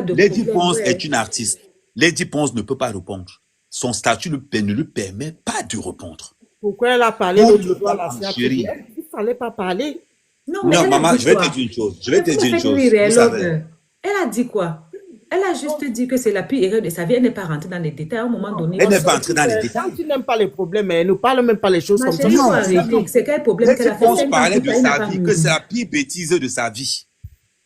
de Lady problème, Ponce ouais. est une artiste. Lady Ponce ne peut pas répondre. Son statut ne lui permet pas de répondre. Pourquoi elle a parlé Pour l'autre une fois, femme la en science? chérie. Il ne fallait pas parler. Non, mais Non, elle a maman, dit je vais te quoi? dire une chose. Je Mais vais te vous me dire une faites chose. rire, Vous savez. l'autre. Elle a dit quoi? Elle a juste dit que c'est la pire erreur de sa vie. Elle n'est pas rentrée dans les détails. À un moment donné, Elle On n'est sait pas entrée tous, dans les quand détails. tu n'aimes pas les problèmes, elle ne parle même pas les choses ma comme ça. chérie, il faut Non, arrêter. C'est quel problème Lady qu'elle a fait Ponce 5 ans parlait plus de tard, il n'a sa pas vie, que c'est mûri. la pire bêtise de sa vie.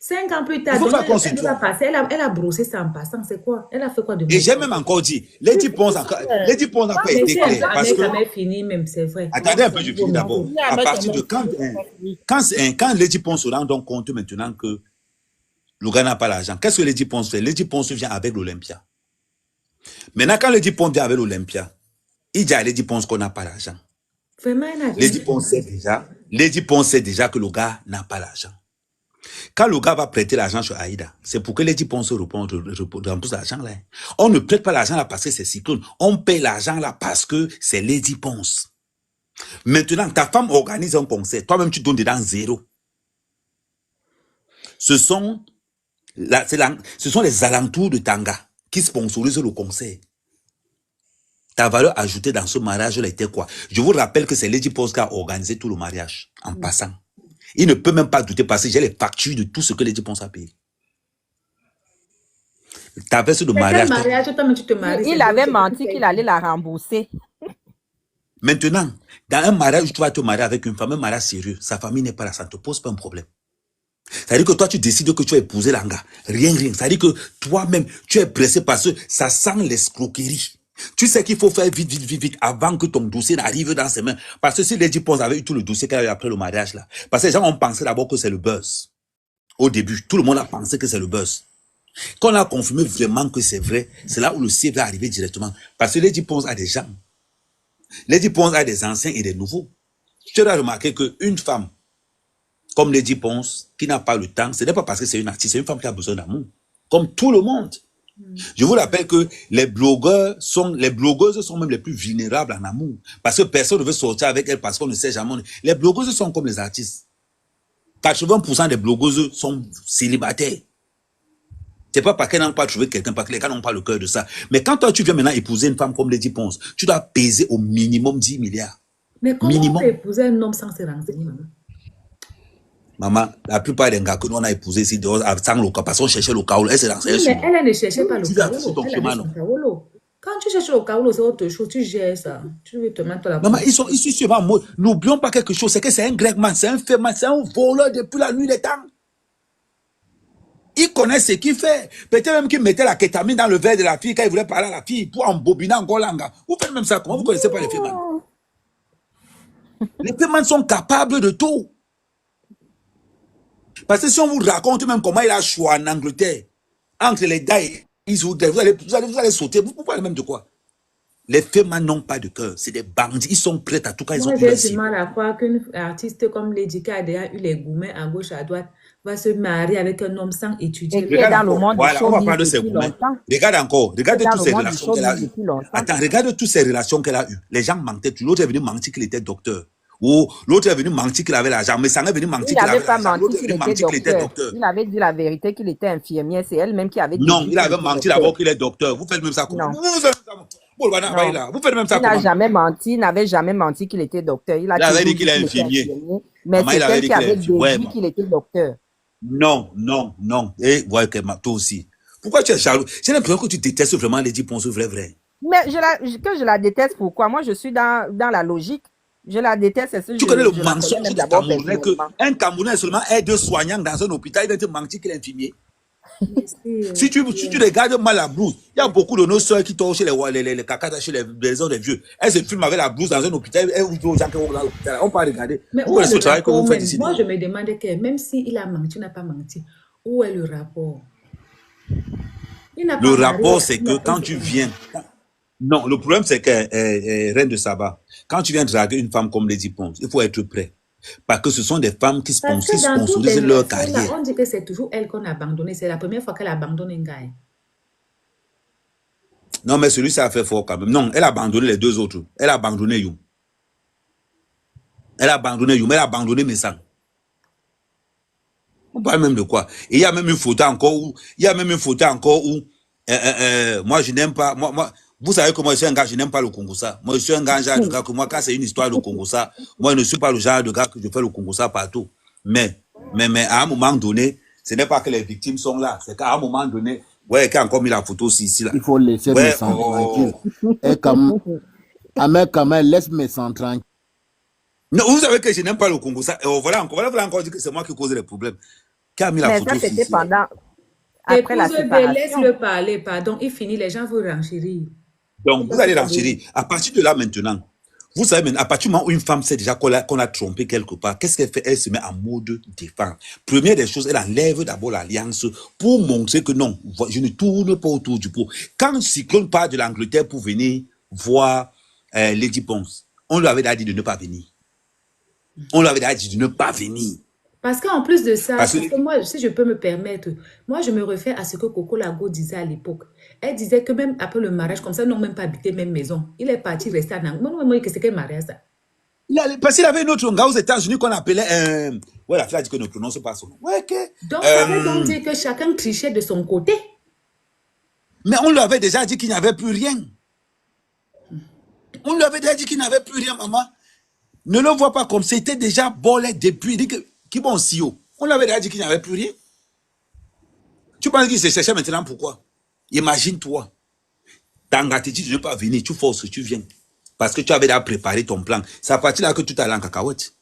5 ans plus Il tard, faut donc faire quoi sur elle doit toi? passer. Elle a brossé ça en passant. C'est quoi? Elle a fait quoi de Et j'ai mauvais? même encore dit, Lady Ponce n'a pas Mais été si elle claire. peut Parce que, jamais fini, même, c'est vrai. attendez un peu, je Vaut finis mieux d'abord. que- À partir de quand Lady Ponce se rend donc compte maintenant que le gars n'a pas l'argent, qu'est-ce que Lady Ponce fait? Lady Ponce vient avec l'Olympia. Maintenant, quand Lady Ponce vient avec l'Olympia, il dit à Lady Ponce qu'on n'a pas l'argent. Vraiment, elle n'a rien Lady fait. Ponce sait déjà que le gars n'a pas l'argent. Quand le gars va prêter l'argent sur Aïda, c'est pour que Lady Ponce rembourse l'argent là. On ne prête pas l'argent là parce que c'est Cyclone. On paye l'argent là parce que c'est Lady Ponce. Maintenant, ta femme organise un concert. Toi-même, tu donnes dedans zéro. Ce sont les alentours de Tanga qui sponsorisent le concert. Ta valeur ajoutée dans ce mariage-là était quoi? Je vous rappelle que c'est Lady Ponce qui a organisé tout le mariage en passant. Il ne peut même pas douter parce que j'ai les factures de tout ce que Lady Ponce a payé. Ta veste de mariage. Tu te maries. Il avait menti qu'il allait la rembourser. Maintenant, dans un mariage, tu vas te marier avec une femme, un mariage sérieux. Sa famille n'est pas là, ça ne te pose pas un problème. C'est-à-dire que toi, tu décides que tu vas épouser l'anga. Rien. C'est-à-dire que toi-même, tu es pressé parce que ça sent l'escroquerie. Tu sais qu'il faut faire vite avant que ton dossier n'arrive dans ses mains. Parce que si Lady Ponce avait eu tout le dossier qu'elle a eu après le mariage là, parce que les gens ont pensé d'abord que c'est le buzz. Au début, tout le monde a pensé que c'est le buzz. Quand on a confirmé vraiment que c'est vrai, c'est là où le ciel va arriver directement. Parce que Lady Ponce a des gens. Lady Ponce a des anciens et des nouveaux. Tu as remarqué qu'une femme comme Lady Ponce, qui n'a pas le temps, ce n'est pas parce que c'est une artiste, c'est une femme qui a besoin d'amour. Comme tout le monde. Je vous rappelle que les blogueuses sont même les plus vulnérables en amour. Parce que personne ne veut sortir avec elles parce qu'on ne sait jamais. Les blogueuses sont comme les artistes. 80% des blogueuses sont célibataires. C'est pas parce qu'elles n'ont pas trouvé quelqu'un, parce que les gars n'ont pas le cœur de ça. Mais quand toi, tu viens maintenant épouser une femme comme Lady Ponce, tu dois peser au minimum 10 milliards. Mais comment on peut épouser un homme sans se renseigner, maman? Maman, la plupart des gars que nous on a épousés ici, sans le cas, parce qu'on cherchait le kaolo, elle s'est renseignée sur Mais elle ne cherchait pas le kaolo. Quand tu cherches le kaolo, c'est autre chose, tu gères ça. Tu veux te mettre la... Maman, ils sont sûrement en mode, n'oublions pas quelque chose, c'est que c'est un grec man, c'est un fait man, c'est un voleur depuis la nuit des temps. Il connaît ce qu'il fait. Peut-être même qu'il mettait la kétamine dans le verre de la fille quand il voulait parler à la fille pour embobiner encore l'anga. Vous faites même ça comment? Vous ne connaissez pas les faits man. Les faits man sont capables de tout. Parce que si on vous raconte même comment il a choisi en Angleterre, entre les gars et vous allez sauter. Vous parlez même de quoi? Les femmes n'ont pas de cœur. C'est des bandits. Ils sont prêts à tout cas. Moi, j'ai du mal à croire qu'une artiste comme Lady K a déjà eu les gourmets à gauche, à droite, va se marier avec un homme sans étudier. Regarde dans le monde voilà, on va parler de ses gourmets. Regarde encore. Regarde toutes ces relations qu'elle a eues. Attends, regarde toutes ces relations qu'elle a eues. Les gens mentaient. L'autre est venu mentir qu'il était docteur. Ou l'autre est venu mentir qu'il avait l'argent. Mais ça est venu mentir qu'il avait l'argent. L'autre est venu mentir qu'il était docteur. Il avait dit la vérité qu'il était infirmier. C'est elle-même qui avait dit. Non, il avait menti d'abord qu'il est docteur. Vous faites même ça comment? Vous faites même ça comment? Il n'a jamais menti. Il n'avait jamais menti qu'il était docteur. Il avait dit qu'il est infirmier. Mais c'est elle qui avait dit qu'il était docteur. Non. Et voilà que toi aussi. Pourquoi tu es jaloux? J'ai l'impression que tu détestes vraiment Lady Ponce, vrai. Mais que je la déteste, pourquoi? Moi, je suis dans la logique. Je la déteste. Tu connais le mensonge du Camerounais qu'un Camerounais seulement aide soignant dans un hôpital, il va te mentir qu'il est infirmier. Si tu regardes mal la blouse, il y a beaucoup de nos soeurs qui tombent chez les cacatas, chez les maisons des vieux. Elles se filment avec la blouse dans un hôpital, elles disent aux gens qu'on va à l'hôpital. On peut regarder. Mais où est le rapport, moi, je me demande que même s'il a menti, il n'a pas menti. Où est le rapport? Le rapport, c'est que quand tu viens... Non, le problème, c'est que, Reine de Saba, quand tu viens draguer une femme comme Lady Ponce, il faut être prêt. Parce que ce sont des femmes qui sponsorisent leur carrière. On dit que c'est toujours elle qu'on a abandonné. C'est la première fois qu'elle abandonne un gars. Non, mais celui-ci a fait fort quand même. Non, elle a abandonné les deux autres. Elle a abandonné You. Elle a abandonné You, mais elle a abandonné Messang. On parle même de quoi? Et il y a même une photo encore où, moi je n'aime pas, vous savez que moi je suis un gars, je n'aime pas le Congossa. Moi je suis un gars, genre de gars que moi quand c'est une histoire de Congossa, moi je ne suis pas le genre de gars que je fais le Congossa partout. Mais à un moment donné, ce n'est pas que les victimes sont là, c'est qu'à un moment donné, ouais, qui a encore mis la photo ici là. Il faut laisser Ouais, mes sangs tranquilles. Et comme, laisse mes sangs tranquilles. non, vous savez que je n'aime pas le Congossa. Voilà encore dire que c'est moi qui cause les problèmes. Qui a mis la Mais photo ça, c'était ici là? pendant, après la Épouse B, séparation. laisse-le parler, pardon. Il finit, les gens vont renchérir. Donc, vous allez renchérir. À partir de là maintenant, vous savez maintenant, à partir du moment où une femme sait déjà qu'on a trompé quelque part, qu'est-ce qu'elle fait? Elle se met en mode défense. Première des choses, elle enlève d'abord l'alliance pour montrer que non, je ne tourne pas autour du pot. Quand Cyclone part de l'Angleterre pour venir voir Lady Ponce, on lui avait dit de ne pas venir. On lui avait dit de ne pas venir. Parce qu'en plus de ça, Parce parce que que moi, si je peux me permettre, moi, je me réfère à ce que Coco Lago disait à l'époque. Elle disait que même après le mariage, comme ça, ils n'ont même pas habité même maison. Il est parti rester en Angleterre. Moi, que c'est quel mariage ça? parce qu'il avait une autre gars aux États-Unis qu'on appelait. Ouais, la fille a dit qu'on ne prononce pas son nom. Ouais, ok. Donc, ça veut donc dire que chacun trichait de son côté. Mais on lui avait déjà dit qu'il n'y avait plus rien. On lui avait déjà dit qu'il n'avait plus rien, maman. Ne le vois pas comme c'était déjà bolé depuis. Il dit que, qui bon si haut. On lui avait déjà dit qu'il n'y avait plus rien. Tu penses qu'il se cherchait maintenant pourquoi? Imagine-toi. Tanga te dit de ne pas venir, tu forces, tu viens. Parce que tu avais déjà préparé ton plan. C'est à partir de là que tu t'allais en cacahuète.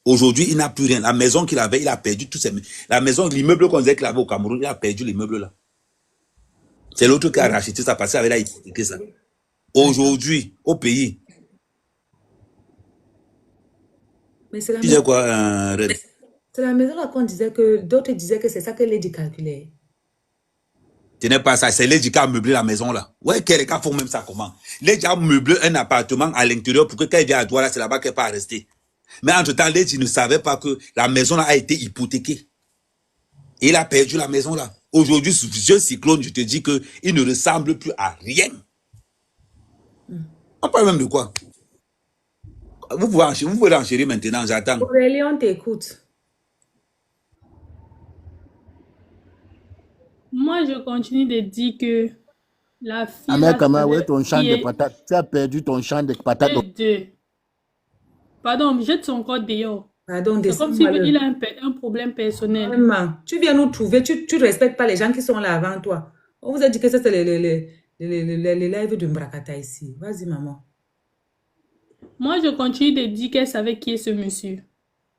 Aujourd'hui, il n'a plus rien. La maison qu'il avait, il a perdu tous ses... La maison, l'immeuble qu'on disait qu'il avait au Cameroun, il a perdu l'immeuble là. C'est l'autre qui a racheté ça parce qu'il avait là hypothéqué ça. Aujourd'hui, au pays. Mais c'est la Tu maison. sais quoi, Red? C'est la maison là qu'on disait que d'autres disaient que c'est ça que Lady calculait. Ce n'est pas ça, c'est Lady qui a meublé la maison là. Ouais, quel gars font même ça comment? Lady a meublé un appartement à l'intérieur pour que quand il vient à Douala, c'est là-bas qu'elle pas rester. Mais entre-temps, Lady ne savait pas que la maison là a été hypothéquée. Et il a perdu la maison là. Aujourd'hui, sous ce cyclone, je te dis qu'il ne ressemble plus à rien. On parle même de quoi? Vous pouvez enchérir maintenant, j'attends. Aurélie, on t'écoute. Moi, je continue de dire que la fille là Ouais, ton champ qui de est patates. Tu as perdu ton champ de patates. de... Pardon, jette son corps dehors. Pardon, C'est comme s'il a un problème personnel. Vraiment. Tu viens nous trouver, tu ne respectes pas les gens qui sont là avant toi. On vous a dit que ça, c'est les lives de Mbrakata ici. Vas-y, maman. Moi, je continue de dire qu'elle savait qui est ce monsieur.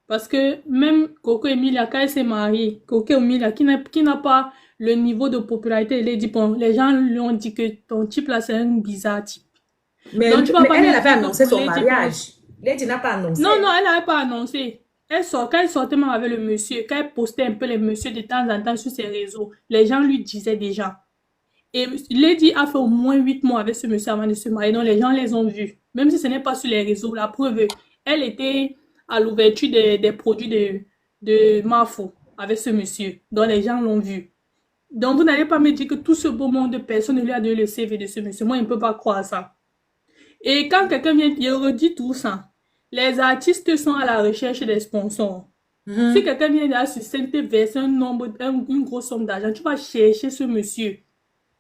Parce que même Coco Emilia, quand elle s'est mariée, Coco Emilia, qui n'a pas le niveau de popularité, elle a dit, bon, les gens lui ont dit que ton type là, c'est un bizarre type. Mais, donc, tu vas mais pas elle dire avait annoncé son Lady mariage. Lady n'a pas annoncé. Non, elle n'avait pas annoncé. Quand elle sortait même avec le monsieur, quand elle postait un peu les messieurs de temps en temps sur ses réseaux, les gens lui disaient déjà. Et Lady a fait au moins 8 mois avec ce monsieur avant de se marier, donc les gens les ont vus. Même si ce n'est pas sur les réseaux, la preuve, elle était à l'ouverture des produits de Mafou avec ce monsieur, donc les gens l'ont vu. Donc vous n'allez pas me dire que tout ce beau monde de personnes ne lui a donné le CV de ce monsieur. Moi, je ne peux pas croire ça. Et quand quelqu'un vient, il redit tout ça. Les artistes sont à la recherche des sponsors. Si quelqu'un vient là sur scène te verser une grosse somme d'argent, tu vas chercher ce monsieur.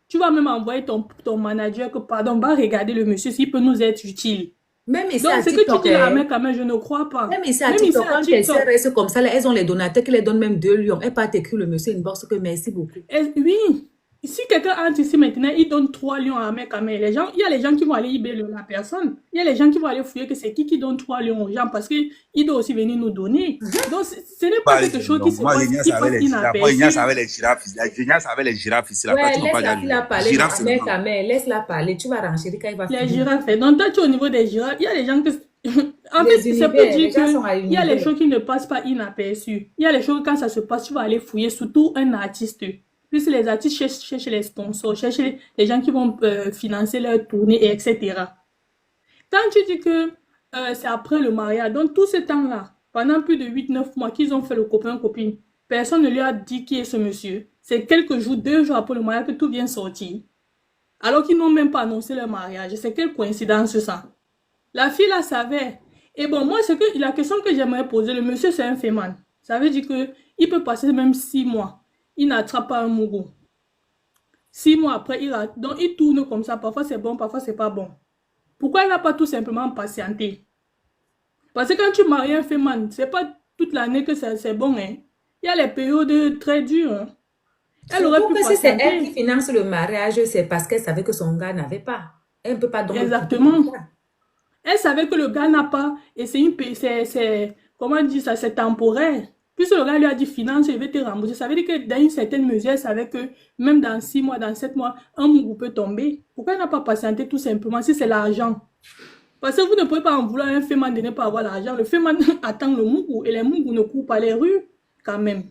Tu vas même envoyer ton manager que, pardon, va regarder le monsieur s'il peut nous être utile. Même ici donc, à c'est TikTok, que tu dis là, quand même, je ne crois pas. Même ici à TikTok, quand tes sœurs restent comme ça, là, elles ont les donateurs qui les donnent même 2 lions. Elle part écrire le monsieur une bourse que merci beaucoup. Oui. Si quelqu'un entre ici maintenant, il donne 3 lions à mec à mec. Il y a les gens qui vont aller eBay la personne. Il y a les gens qui vont aller fouiller que c'est qui donne 3 lions aux gens parce qu'il doit aussi venir nous donner. Donc, ce n'est pas quelque chose qui se passe inaperçu. Moi, Ignace avait les girafes. Ignace avait les girafes ici. Ouais, laisse-la parler. Mec à mec, laisse-la parler. Tu vas renchérir quand il va finir. Les girafes. Donc, toi, tu es au niveau des girafes. Il y a des gens que... En fait, ça peut dire qu'il y a les choses qui ne passent pas inaperçues. Il y a les choses, quand ça se passe, tu vas aller fouiller, surtout un artiste. Plus les artistes cherchent les sponsors, cherchent les gens qui vont financer leur tournée, etc. Quand tu dis que c'est après le mariage, donc tout ce temps-là, pendant plus de 8-9 mois qu'ils ont fait le copain-copine, personne ne lui a dit qui est ce monsieur. C'est quelques jours, 2 jours après le mariage que tout vient sortir. Alors qu'ils n'ont même pas annoncé leur mariage. C'est quelle coïncidence ça? La fille la savait. Et bon, moi, la question que j'aimerais poser, le monsieur c'est un féman. Ça veut dire qu'il peut passer même 6 mois. Il n'attrape pas un mougou. 6 mois après, donc il tourne comme ça. Parfois c'est bon, parfois c'est pas bon. Pourquoi il n'a pas tout simplement patienté? Parce que quand tu maries un féman, c'est pas toute l'année que c'est bon. Hein. Il y a les périodes très dures. Hein. Elle aurait Surtout pu que si c'est elle patienter. qui finance le mariage, c'est parce qu'elle savait que son gars n'avait pas. Elle ne peut pas donc le couper Exactement. comme ça. Elle savait que le gars n'a pas, et comment on dit ça, c'est temporaire. Puisque le gars lui a dit finance, je vais te rembourser. Ça veut dire que dans une certaine mesure, elle savait que même dans 6 mois, dans 7 mois, un mougou peut tomber. Pourquoi elle n'a pas patienté tout simplement si c'est l'argent? Parce que vous ne pouvez pas en vouloir un féman de ne pas avoir l'argent. Le féman attend le mougou et les mougous ne courent pas les rues quand même.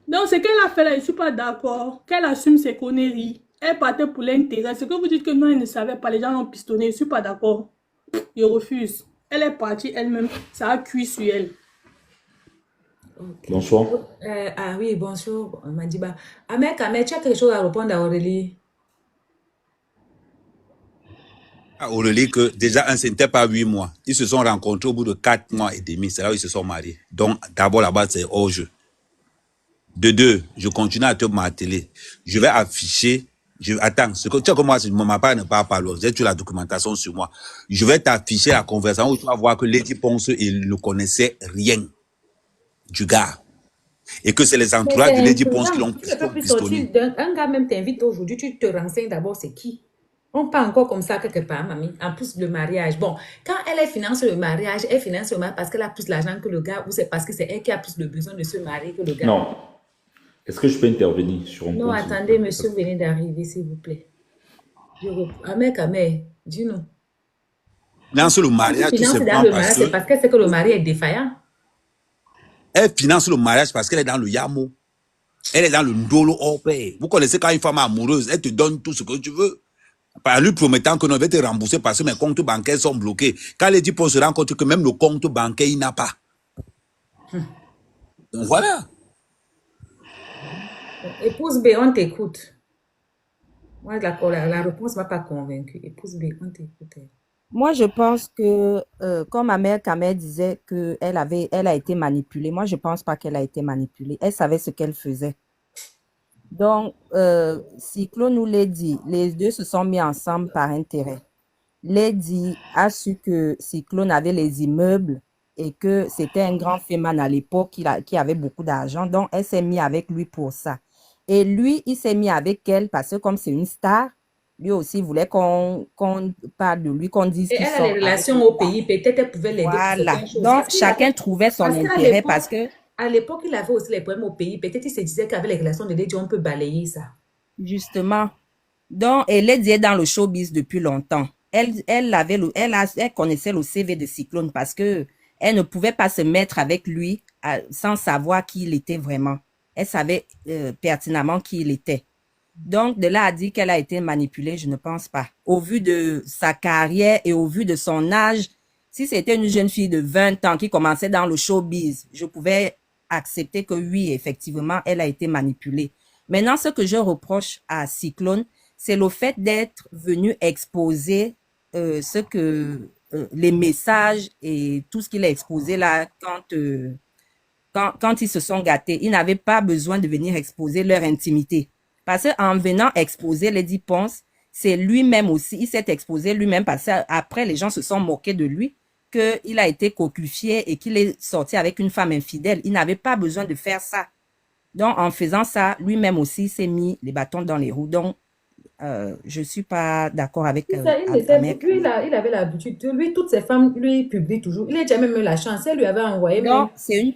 Donc, ce qu'elle a fait là, je ne suis pas d'accord. Qu'elle assume ses conneries. Elle partait pour l'intérêt. Ce que vous dites que non, elle ne savait pas, les gens l'ont pistonné, je ne suis pas d'accord. Je refuse. Elle est partie elle-même, ça a cuit sur elle. Ok. Bonsoir. Ah oui, bonjour, Madiba. Ahmed, tu as quelque chose à répondre à Aurélie? Aurélie, que déjà, ce n'était pas 8 mois. Ils se sont rencontrés au bout de 4 mois et demi. C'est là où ils se sont mariés. Donc, d'abord, là-bas, c'est hors jeu. De deux, je continue à te marteler. Je vais afficher. Attends, tu sais que moi, ma part ne parle pas, j'ai toute la documentation sur moi. Je vais t'afficher la conversation où tu vas voir que Lady Ponce, il ne connaissait rien du gars. Et que c'est les Mais entourages de c'est Lady Ponce qui imprudent. l'ont Tu ne peux plus sortir pistonné. un gars même t'invite aujourd'hui, tu te renseignes d'abord c'est qui. On parle encore comme ça quelque part, mamie. En plus, le mariage. Bon, quand elle finance le mariage, elle finance le mariage parce qu'elle a plus d'argent que le gars ou c'est parce que c'est elle qui a plus de besoin de se marier que le gars. Non. Est-ce que je peux intervenir sur un Non, point, s'il vous attendez, plaît? monsieur venez d'arriver, s'il vous plaît. Ahmed, dis-nous. Finance le Elle mariage tout finance dans simplement le parce mariage, c'est que parce qu'elle sait que le mari est défaillant. elle finance le mariage parce qu'elle est dans le yamo. Elle est dans le ndolo hors pair. Vous connaissez quand une femme est amoureuse, elle te donne tout ce que tu veux. Par lui promettant que non, je vais te rembourser parce que mes comptes bancaires sont bloqués. Quand les types se rendent compte que même le compte bancaire, il n'a pas. Donc voilà. Épouse B, on t'écoute. Moi, la réponse ne m'a pas convaincue. Épouse B, on t'écoute. Moi, je pense que, comme ma mère Kamel disait qu'elle a été manipulée, moi, je ne pense pas qu'elle a été manipulée. Elle savait ce qu'elle faisait. Donc, Cyclone nous l'a dit, les deux se sont mis ensemble par intérêt. Lady a su que Cyclone avait les immeubles et que c'était un grand féman à l'époque qui avait beaucoup d'argent. Donc, elle s'est mise avec lui pour ça. Et lui, il s'est mis avec elle parce que comme c'est une star, lui aussi voulait qu'on parle de lui, qu'on dise Et qu'il elle a sort les avec relations une au star. pays, peut-être elle pouvait l'aider pour Voilà. certaines choses. Donc, Est-ce qu'il chacun avait- trouvait son Parce qu'à intérêt l'époque, parce que, à l'époque, il avait aussi les problèmes au pays. Peut-être il se disait qu'avec les relations de Lady, on peut balayer ça. justement, donc, elle est dans le showbiz depuis longtemps. Elle connaissait le CV de Cyclone parce que elle ne pouvait pas se mettre avec lui sans savoir qui il était vraiment. Elle savait pertinemment qui il était. Donc, de là à dire qu'elle a été manipulée, je ne pense pas. Au vu de sa carrière et au vu de son âge, si c'était une jeune fille de 20 ans qui commençait dans le showbiz, je pouvais accepter que oui, effectivement, elle a été manipulée. Maintenant, ce que je reproche à Cyclone, c'est le fait d'être venu exposer les messages et tout ce qu'il a exposé là quand ils se sont gâtés. Ils n'avaient pas besoin de venir exposer leur intimité. Parce qu'en venant exposer Lady Ponce, c'est lui-même aussi, il s'est exposé lui-même parce qu'après, les gens se sont moqués de lui, qu'il a été coquelifié et qu'il est sorti avec une femme infidèle. Il n'avait pas besoin de faire ça. Donc, en faisant ça, lui-même aussi s'est mis les bâtons dans les roues. Donc, je ne suis pas d'accord avec Lui, il avait l'habitude. Lui, toutes ses femmes, lui, publient toujours. Il n'a jamais eu la chance. Elle lui avait envoyé même. Non, c'est une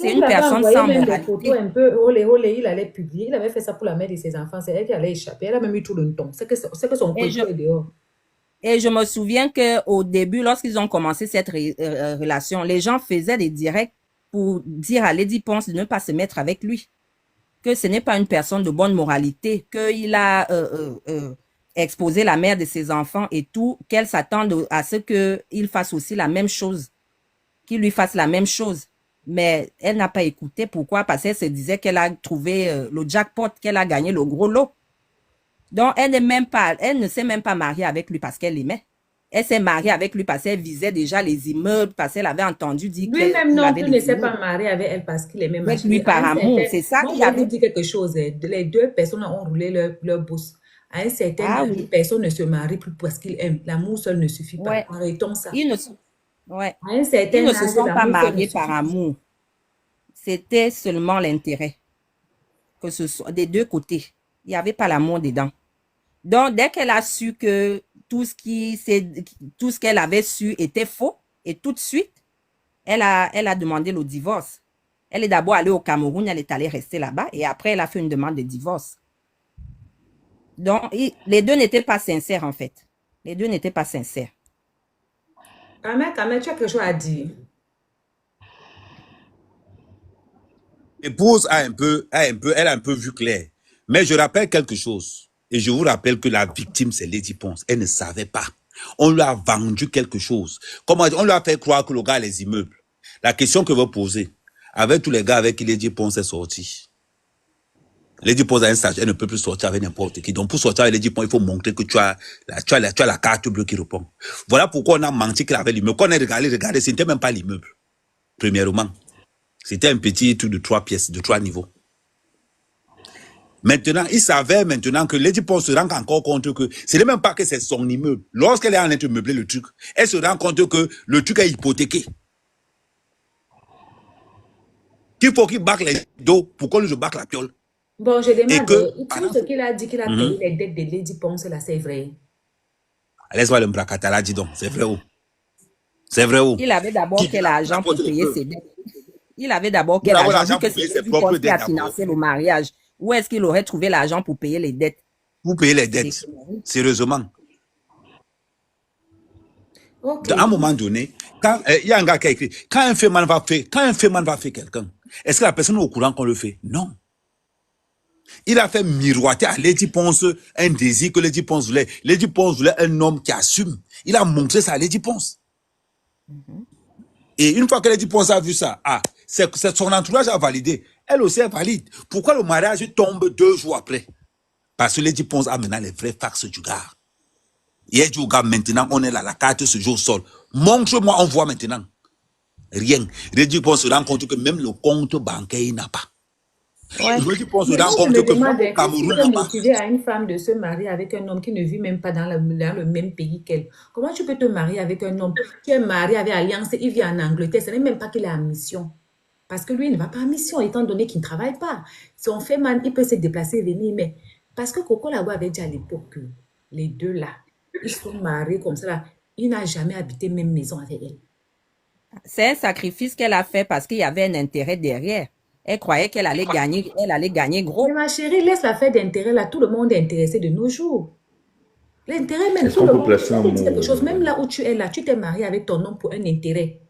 Il avait personne envoyé sans même des photos moralité. un peu olé, il allait publier. Il avait fait ça pour la mère de ses enfants. C'est elle qui allait échapper. Elle a même eu tout le temps. C'est que son Et coéquipier est dehors. Et je me souviens qu'au début, lorsqu'ils ont commencé cette relation, les gens faisaient des directs pour dire à Lady Ponce de ne pas se mettre avec lui, que ce n'est pas une personne de bonne moralité, qu'il a exposé la mère de ses enfants et tout, qu'elle s'attende à ce qu'il fasse aussi la même chose, qu'il lui fasse la même chose. Mais elle n'a pas écouté. Pourquoi? Parce qu'elle se disait qu'elle a trouvé le jackpot, qu'elle a gagné le gros lot. Donc, elle ne s'est même pas mariée avec lui parce qu'elle l'aimait. Elle s'est mariée avec lui parce qu'elle visait déjà les immeubles, parce qu'elle avait entendu dire Lui-même qu'il non avait plus ne des s'est pas immeubles. marié avec elle parce qu'il aimait Avec machin. lui par À un amour. certain... C'est ça Moi, qu'il je vais vous avait. dire quelque chose. Les deux personnes ont roulé leur bourse. À un certain Ah âge, oui. personne ne se marie plus parce qu'il aime. L'amour seul ne suffit pas. Ouais. Arrêtons ça. Ils ne, ouais. À un Ils certain ne se âge, sont pas l'amour seul ne mariés par suffit pas. amour. C'était seulement l'intérêt. Que ce soit des deux côtés. Il n'y avait pas l'amour dedans. Donc, dès qu'elle a su que tout ce qu'elle avait su était faux, et tout de suite, elle a demandé le divorce. Elle est d'abord allée au Cameroun, elle est allée rester là-bas, et après, elle a fait une demande de divorce. Donc, les deux n'étaient pas sincères, en fait. Les deux n'étaient pas sincères. Kamel, tu as quelque chose à dire? L'épouse elle a un peu vu clair. Mais je rappelle quelque chose. Et je vous rappelle que la victime, c'est Lady Ponce. Elle ne savait pas. On lui a vendu quelque chose. Comment on lui a fait croire que le gars a les immeubles. La question que vous posez, avec tous les gars avec qui Lady Ponce est sorti, Lady Ponce a un stage, elle ne peut plus sortir avec n'importe qui. Donc pour sortir avec Lady Ponce, il faut montrer que tu as la carte bleue qui répond. Voilà pourquoi on a menti qu'il avait l'immeuble. Quand on a regardé, ce n'était même pas l'immeuble. Premièrement. C'était un petit truc de 3 pièces, de 3 niveaux. Maintenant, il savait maintenant que Lady Ponce se rend encore compte que ce n'est même pas que c'est son immeuble. Lorsqu'elle est en train de meubler le truc, elle se rend compte que le truc est hypothéqué. Qu'il faut qu'il baque les dos pour qu'on lui baque la piole. Bon, je demande, Et que, tout ce qu'il a dit qu'il a payé les dettes de Lady Ponce, là, c'est vrai. Laisse-moi le bracatala, dis donc, c'est vrai où? C'est vrai où? Il avait d'abord quel argent pour payer ses dettes? Il avait d'abord quel avoir argent? l'argent Vu que pour payer c'est ses lui propres qui a dettes d'abord. financé le mariage. Où est-ce qu'il aurait trouvé l'argent pour payer les dettes? Vous payez les dettes. Sérieusement. Ok. À un moment donné, quand il y a un gars qui a écrit, quand un féman va faire quelqu'un, est-ce que la personne est au courant qu'on le fait? Non. Il a fait miroiter à Lady Ponce un désir que Lady Ponce voulait. Lady Ponce voulait un homme qui assume. Il a montré ça à Lady Ponce. Et une fois que Lady Ponce a vu ça, c'est son entourage a validé. Elle aussi est valide. Pourquoi le mariage tombe 2 jours après? Parce que Lady Ponce a maintenant les vrais fax du gars. Il dit au gars, maintenant, on est là, la carte se joue au sol. Montre-moi, on voit maintenant. Rien. Lady Ponce se rend compte que même le compte bancaire, il n'a pas. Ouais. Lady Ponce se Mais rend moi, je compte me que demande, même le Cameroun qu'est-ce n'a qui peut pas. motiver à une femme de se marier avec un homme qui ne vit même pas dans le même pays qu'elle? Comment tu peux te marier avec un homme qui est marié avec Alliance, il vit en Angleterre, ce n'est même pas qu'il est en mission. Parce que lui, il ne va pas en mission, étant donné qu'il ne travaille pas. Son féman, il peut se déplacer et venir, mais parce que Coco Lago avait dit à l'époque que les deux là, ils sont mariés comme ça là, il n'a jamais habité même maison avec elle. C'est un sacrifice qu'elle a fait parce qu'il y avait un intérêt derrière. Elle croyait qu'elle allait gagner gros. Mais ma chérie, laisse l'affaire d'intérêt là, tout le monde est intéressé de nos jours. L'intérêt même, Est-ce tout qu'on le peut monde, placer je un vais te dire quelque mot chose, même là où tu es là, tu t'es marié avec ton homme pour un intérêt.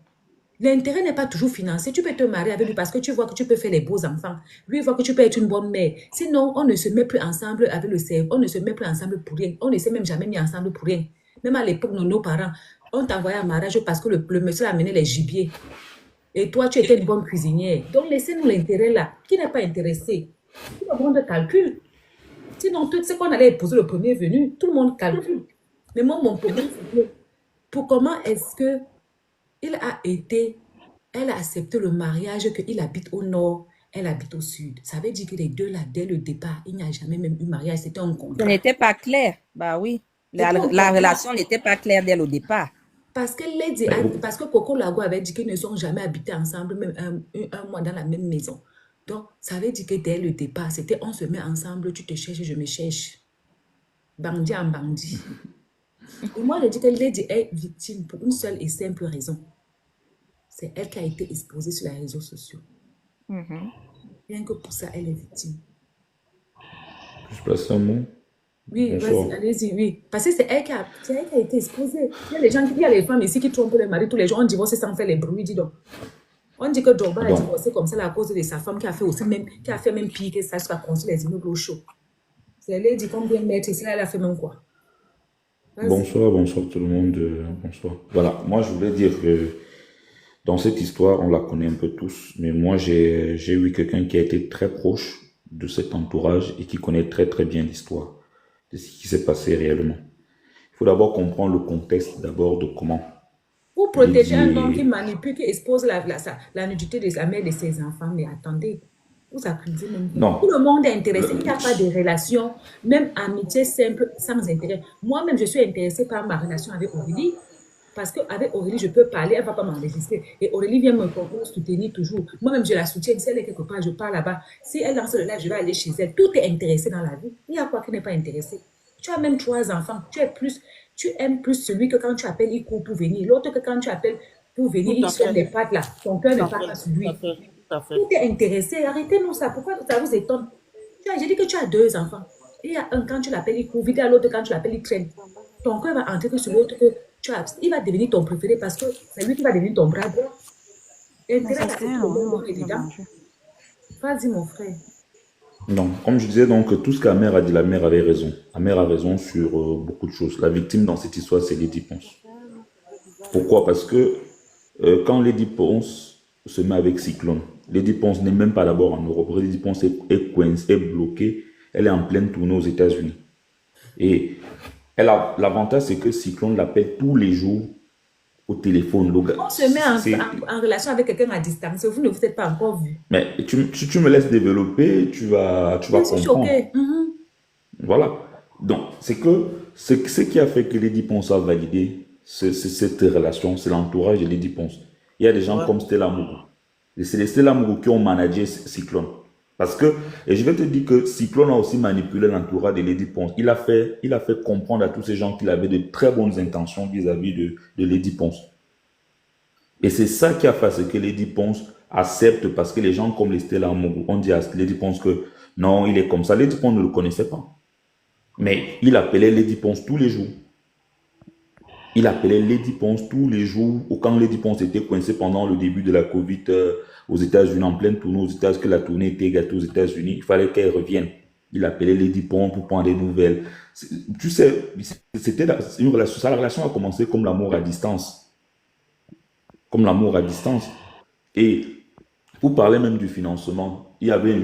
L'intérêt n'est pas toujours financier. Tu peux te marier avec lui parce que tu vois que tu peux faire les beaux enfants. Lui voit que tu peux être une bonne mère. Sinon, on ne se met plus ensemble avec le cerveau. On ne se met plus ensemble pour rien. On ne s'est même jamais mis ensemble pour rien. Même à l'époque, nos parents, on t'envoyait en mariage parce que le monsieur a amené les gibiers. Et toi, tu étais une bonne cuisinière. Donc, laissez-nous l'intérêt là. Qui n'est pas intéressé? Tout le monde calcule. Sinon, tout ce qu'on allait épouser le premier venu, tout le monde calcule. Mais moi, mon problème, c'est que pour comment est-ce que elle a accepté le mariage qu'il habite au nord, elle habite au sud. Ça veut dire que les deux là, dès le départ, il n'y a jamais même eu mariage, c'était un Ce contrat. n'était pas clair. Bah oui. La relation n'était pas claire dès le départ. Parce que Coco Lago avait dit qu'ils ne sont jamais habités ensemble, même un mois dans la même maison. Donc, ça veut dire que dès le départ, c'était on se met ensemble, tu te cherches, je me cherche. Bandit en bandit. Et moi, je dis que Lady est victime pour une seule et simple raison. C'est elle qui a été exposée sur les réseaux sociaux. Rien que pour ça, elle est victime. Je place un mot. Oui, Bonsoir. vas-y, allez-y, oui. Parce que c'est elle qui a été exposée. Il y a les femmes ici qui trompent les maris tous les jours. On divorce sans faire les bruits, dis donc. On dit que Drogba a Bon. divorcé comme ça à cause de sa femme qui a fait même pire que ça, jusqu'à construire les immeubles au chaud. C'est elle dit combien de mètres ici, elle a fait même quoi. Vas-y. Bonsoir tout le monde. Bonsoir. Voilà, moi je voulais dire que dans cette histoire, on la connaît un peu tous, mais moi j'ai eu quelqu'un qui a été très proche de cet entourage et qui connaît très très bien l'histoire de ce qui s'est passé réellement. Il faut d'abord comprendre le contexte d'abord de comment Pour protéger un Lady homme qui est... manipule, qui expose la nudité de sa mère et de ses enfants. Mais attendez, vous accusez même qui? Non. Tout le monde est intéressé. Il n'y a Le- pas de relation, même amitié simple, sans intérêt. Moi-même, je suis intéressée par ma relation avec Aurélie. Parce qu'avec Aurélie, je peux parler, elle ne va pas m'enregistrer. Et Aurélie vient me soutenir toujours. Moi-même, je la soutiens. Si elle est quelque part, je pars là-bas. Si elle lance le live, je vais aller chez elle. Tout est intéressé dans la vie. Il y a quoi qui n'est pas intéressé? Tu as même 3 enfants. Tu aimes plus celui que quand tu appelles, il court pour venir. L'autre que quand tu appelles pour venir, Tout il à sonne fait. les pattes là. Ton cœur Tout ne à part fait. pas sur Tout lui. à fait. Tout à fait. Tout est intéressé. Arrêtez-nous ça. Pourquoi ça vous étonne? J'ai dit que tu as 2 enfants. Il y a un, quand tu l'appelles, il court vite. À l'autre, quand tu l'appelles, il traîne. Ton cœur va entrer que sur l'autre que tu as. Il va devenir ton préféré parce que c'est lui qui va devenir ton bras droit. Intérêt à tout le monde est dedans. Vas-y, mon frère. Non, comme je disais, donc, tout ce que la mère a dit, la mère avait raison. La mère a raison sur beaucoup de choses. La victime dans cette histoire, c'est Lady Ponce. Pourquoi? Parce que quand Lady Ponce se met avec Cyclone, Lady Ponce n'est même pas d'abord en Europe. Lady Ponce est coincée, est bloquée. Elle est en pleine tournée aux États-Unis. Et l'avantage, c'est que Cyclone l'appelle tous les jours au téléphone. On se met en relation avec quelqu'un à distance. Vous ne vous êtes pas encore vu. Mais si tu me laisses développer, tu vas Je suis comprendre. choquée. Voilà. Donc, c'est que ce qui a fait que Lady Ponce a validé cette relation, c'est l'entourage de Lady Ponce. Il y a des gens Ouais. comme Stella Mougou. Et c'est les Stella Mougou qui ont managé Cyclone. Parce que, et je vais te dire que Cyclone a aussi manipulé l'entourage de Lady Ponce. Il a fait comprendre à tous ces gens qu'il avait de très bonnes intentions vis-à-vis de Lady Ponce. Et c'est ça qui a fait ce que Lady Ponce accepte, parce que les gens comme les Stella Mougou ont dit à Lady Ponce que non, il est comme ça. Lady Ponce ne le connaissait pas. Mais il appelait Lady Ponce tous les jours. Il appelait Lady Ponce tous les jours. Ou quand Lady Ponce était coincée pendant le début de la Covid aux États-Unis, en pleine tournée aux États-Unis, que la tournée était gâtée aux États-Unis, il fallait qu'elle revienne. Il appelait Lady Ponce pour prendre des nouvelles. Tu sais, c'était une relation. La relation a commencé comme l'amour à distance. Comme l'amour à distance. Et pour parler même du financement, il y avait,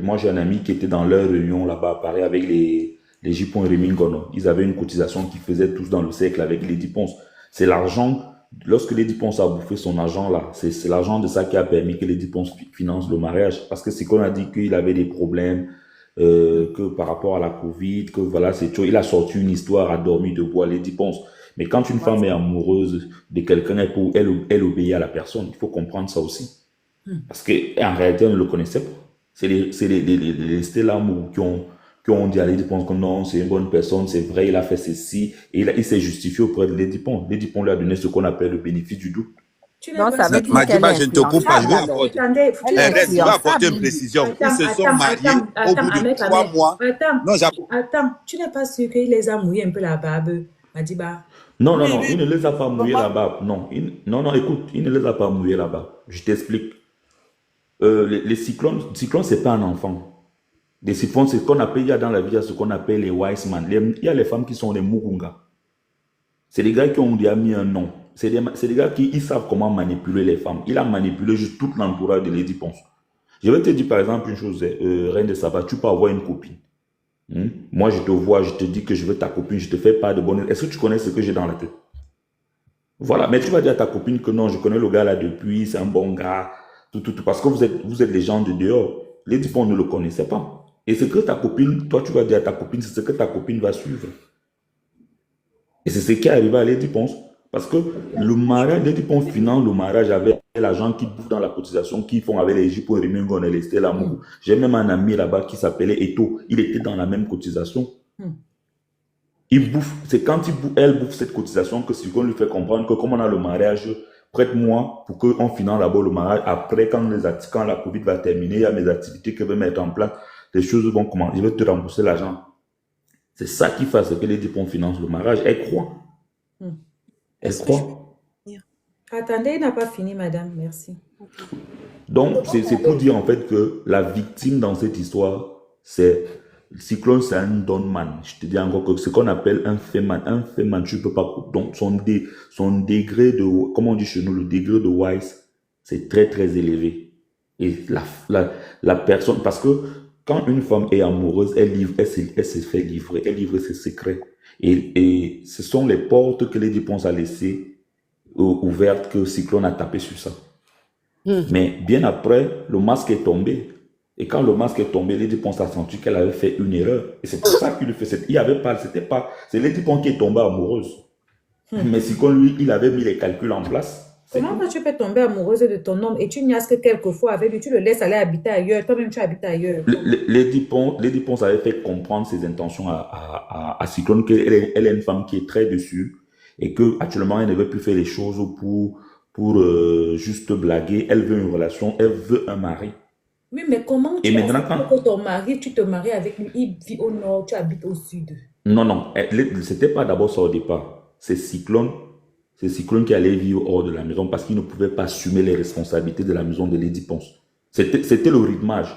moi j'ai un ami qui était dans leur réunion là-bas à Paris avec les Jipon et Remingono. Ils avaient une cotisation qu'ils faisaient tous dans le cercle avec Lady Ponce. C'est l'argent, lorsque Lady Ponce a bouffé son argent là, c'est l'argent de ça qui a permis que Lady Ponce finance le mariage. Parce que c'est qu'on a dit qu'il avait des problèmes, que par rapport à la Covid, que voilà, c'est tout. Il a sorti une histoire à dormir debout à Lady Ponce. Mais quand une femme est amoureuse de quelqu'un, elle obéit à la personne. Il faut comprendre ça aussi. Parce qu'en réalité, on ne le connaissait pas. C'est les Stella Mougou qui ont dit à Lady Ponce que non, c'est une bonne personne, c'est vrai, il a fait ceci. Et il s'est justifié auprès de Lady Ponce. Lady Ponce lui a donné ce qu'on appelle le bénéfice du doute. Tu n'es Donc, pas ça veut sûr. dire Madiba, qu'elle est je ne te coupe pas, je vais influençable alors. apporter. Attendez, tu Elle n'es est pas Reste, je vais apporter une influençable. précision. Ils se sont Attends, mariés au bout de Ahmed, 3 mois. Non, Attends, tu n'es pas sûr qu'il les a mouillés un peu la barbe, Madiba? Non, non, non, il ne les a pas mouillés là-bas. Non, non, écoute, il ne les a pas mouillés là-bas. Je t'explique. Les cyclones, c'est pas un enfant. Les cyclones, c'est ce qu'on appelle, il y a dans la vie, il y a ce qu'on appelle les wise men. Il y a les femmes qui sont les mugunga. C'est des gars qui ont déjà mis un nom. C'est des gars qui ils savent comment manipuler les femmes. Il a manipulé juste toute l'entourage de Lady Ponce. Je vais te dire par exemple une chose, Reine de Saba, tu peux avoir une copine. Moi, je te vois, je te dis que je veux ta copine, je te fais pas de bonheur. Est-ce que tu connais ce que j'ai dans la tête? Voilà, mais tu vas dire à ta copine que non, je connais le gars là depuis, c'est un bon gars, tout, parce que vous êtes les gens de dehors. Lady Ponce ne le connaissait pas. Et ce que ta copine, toi tu vas dire à ta copine, c'est ce que ta copine va suivre. Et c'est ce qui est arrivé à Lady Ponce. Parce que le mariage, Lady Ponce finance le mariage avec l'argent qui bouffe dans la cotisation, qui font avec les Jippo et Remingon et les Stella Mougou. J'ai même un ami là-bas qui s'appelait Eto. Il était dans la même cotisation. Il bouffe, c'est quand elle bouffe cette cotisation que c'est qu'on lui fait comprendre que comme on a le mariage, prête-moi pour qu'on finance d'abord le mariage. Après, quand la Covid va terminer, il y a mes activités que je vais mettre en place. Les choses vont commencer. Je vais te rembourser l'argent. C'est ça qui fait ce que Lady Ponce finance le mariage. Elle croit. Elle croit. Attendez, il n'a pas fini, madame. Merci. Donc, c'est pour dire en fait que la victime dans cette histoire, c'est Cyclone, c'est un donman. Je te dis encore que ce qu'on appelle un féman. Un féman, tu ne peux pas. Donc, son degré de, comment on dit chez nous, le degré de wise, c'est très, très élevé. Et la personne, parce que Quand une femme est amoureuse, elle se fait livrer, elle livre ses secrets. Et ce sont les portes que Lady Ponce a laissées ouvertes que Cyclone a tapé sur ça. Mais bien après, le masque est tombé. Et quand le masque est tombé, Lady Ponce a senti qu'elle avait fait une erreur. Et c'est pour ça qu'il le fait. Il y avait pas, c'était pas, c'est Lady Ponce qui est tombée amoureuse. Mais Cyclone, lui, il avait mis les calculs en place. Comment toi tu peux tomber amoureuse de ton homme et tu n'y as que quelques fois avec lui, tu le laisses aller habiter ailleurs, toi-même tu habites ailleurs. Lady Ponce avait fait comprendre ses intentions à Cyclone qu'elle est une femme qui est très dessus et que actuellement elle ne veut plus faire les choses pour juste blaguer. Elle veut une relation, elle veut un mari. Oui, mais comment Et tu maintenant, acceptes que ton mari, tu te maries avec lui, il vit au nord, tu habites au sud. non, c'était pas d'abord ça au départ. C'est Cyclone qui allait vivre hors de la maison parce qu'il ne pouvait pas assumer les responsabilités de la maison de Lady Ponce. C'était le rythmage.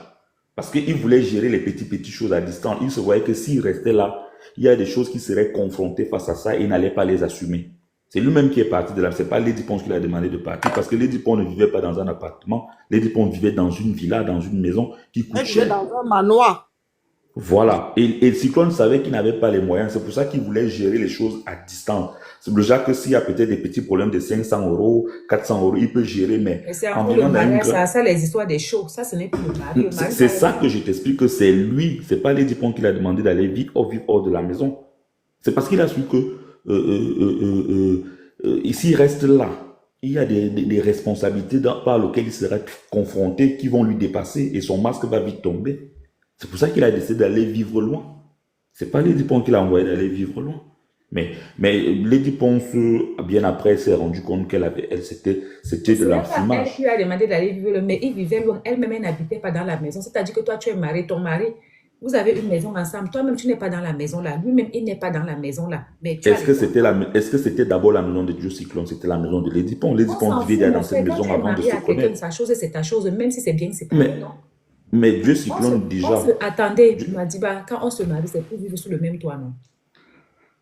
Parce qu'il voulait gérer les petites choses à distance. Il se voyait que s'il restait là, il y a des choses qui seraient confrontées face à ça et il n'allait pas les assumer. C'est lui-même qui est parti de là. C'est pas Lady Ponce qui lui a demandé de partir parce que Lady Ponce ne vivait pas dans un appartement. Lady Ponce vivait dans une villa, dans une maison qui coûte Elle vivait cher. dans un manoir. Voilà. Et Cyclone savait qu'il n'avait pas les moyens. C'est pour ça qu'il voulait gérer les choses à distance. C'est déjà que s'il y a peut-être des petits problèmes de 500 euros, 400 euros, il peut gérer, mais Et c'est en encore le vivant dans une mariage, grande... ça les histoires des shows, ça ce n'est plus le mari. Le mari, C'est ça que je t'explique que c'est lui, c'est pas Lady Ponce qui l'a demandé d'aller vivre hors de la maison. C'est parce qu'il a su que s'il reste là, il y a des responsabilités par lesquelles il sera confronté qui vont lui dépasser et son masque va vite tomber. C'est pour ça qu'il a décidé d'aller vivre loin. C'est pas Lady Ponce qui l'a envoyé d'aller vivre loin. Mais Lady Ponce, bien après, s'est rendu compte c'était de c'est même pas elle l'enfumage. qui lui a demandé d'aller vivre, mais il vivait loin. Elle-même, elle n'habitait pas dans la maison. C'est-à-dire que toi, tu es marié, ton mari, vous avez une maison ensemble. Toi-même, tu n'es pas dans la maison là. Lui-même, il n'est pas dans la maison là. Mais tu as Est-ce que c'était d'abord la maison de Dieu Cyclone? C'était la maison de Lady Ponce. Lady on Ponce s'en vivait fout, dans mon cette frère. Quand maison tu es avant de marié se à quelqu'un, connaître. sa chose, c'est ta chose, même si c'est bien séparé, Mais, non? mais Dieu Cyclone, déjà... Attendez, Madiba, quand on se marie, c'est pour vivre sous le même toit, non?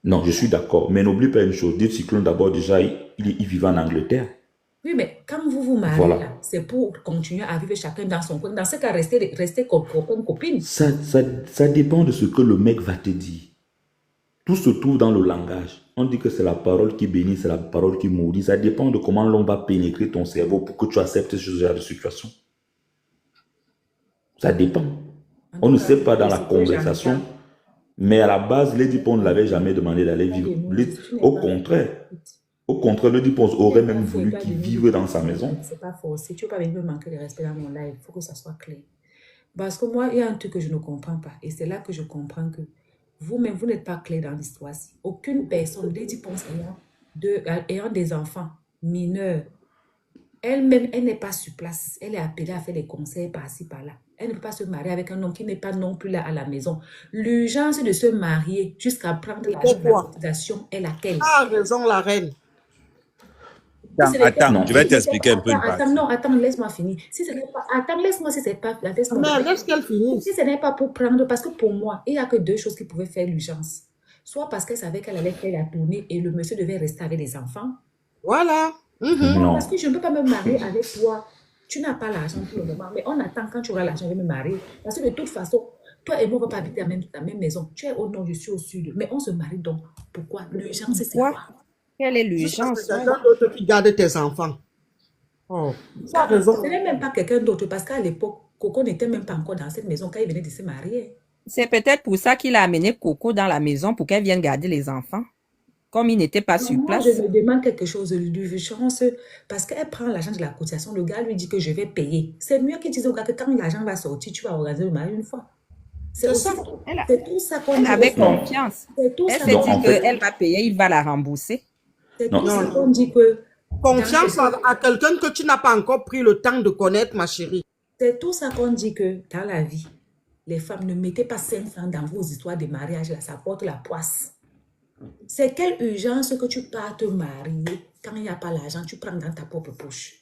Non, je suis d'accord. Mais n'oublie pas une chose. Dieu Cyclone, d'abord, déjà, il vivait en Angleterre. Oui, mais quand vous vous mariez, Voilà. là, c'est pour continuer à vivre chacun dans son coin. Dans ce cas, restez copain, copine. Ça dépend de ce que le mec va te dire. Tout se trouve dans le langage. On dit que c'est la parole qui bénit, c'est la parole qui maudit. Ça dépend de comment l'on va pénétrer ton cerveau pour que tu acceptes ce genre de situation. Ça dépend. En On tout ne cas, sait pas dans la c'est que conversation. j'entends. Mais à la base, Lady Ponce ne l'avait jamais demandé d'aller vivre. Regardez-nous, tu n'es Au pas contraire, Lady Ponce aurait même forcé, voulu qu'il vive dans sa maison. c'est pas forcé. Tu ne veux pas venir me manquer de respect dans mon live. Il faut que ça soit clair. Parce que moi, il y a un truc que je ne comprends pas. Et c'est là que je comprends que vous-même, vous n'êtes pas clair dans l'histoire-ci. Aucune personne, Lady Ponce ayant des enfants mineurs, elle-même, elle n'est pas sur place. Elle est appelée à faire des conseils par-ci, par-là. Elle ne peut pas se marier avec un homme qui n'est pas non plus là à la maison. L'urgence de se marier jusqu'à prendre l'argent de la Pourquoi? cotisation est laquelle? Ah, raison, la reine. Si ce n'est pas- Attends, je vais si ce n'est t'expliquer pas- un peu une attends, partie. non, attends, laisse-moi finir. Si ce n'est pas, attends, laisse-moi, si c'est pas, laisse-moi. Mais laisse qu'elle finisse. Si ce n'est pas pour prendre, parce que pour moi, il n'y a que deux choses qui pouvaient faire l'urgence. Soit parce qu'elle savait qu'elle allait faire la tournée et le monsieur devait rester avec les enfants. Voilà. Non. Parce que je ne peux pas me marier avec toi. Tu n'as pas l'argent pour le moment, mais on attend quand tu auras l'argent, je vais me marier. Parce que de toute façon, toi et moi, on ne va pas habiter dans la même maison. Tu es au nord, je suis au sud. Mais on se marie donc. Pourquoi? L'urgence, c'est Quoi? quoi? Quelle est C'est l'urgence? quelqu'un d'autre qui garde tes enfants. Oh, ça a raison. Ce n'est même pas quelqu'un d'autre, parce qu'à l'époque, Coco n'était même pas encore dans cette maison quand il venait de se marier. C'est peut-être pour ça qu'il a amené Coco dans la maison pour qu'elle vienne garder les enfants. Comme il n'était pas sur Moi, place. je me demande quelque chose de l'urgence, parce qu'elle prend l'argent de la cotisation, le gars lui dit que je vais payer. C'est mieux qu'il dise au gars que quand l'argent va sortir, tu vas organiser le mariage une fois. C'est C'est aussi- ça. c'est tout ça qu'on Elle dit. avait Non. confiance. C'est tout Elle ça s'est Non, qu'on dit en fait- qu'elle va payer, il va la rembourser. c'est Non. tout ça qu'on dit que Confiance à quelqu'un que tu n'as pas encore pris le temps de connaître, ma chérie. c'est tout ça qu'on dit que dans la vie, les femmes ne mettez pas 500 dans vos histoires de mariage, là, ça porte la poisse. C'est quelle urgence que tu pars te marier quand il n'y a pas l'argent, tu prends dans ta propre poche.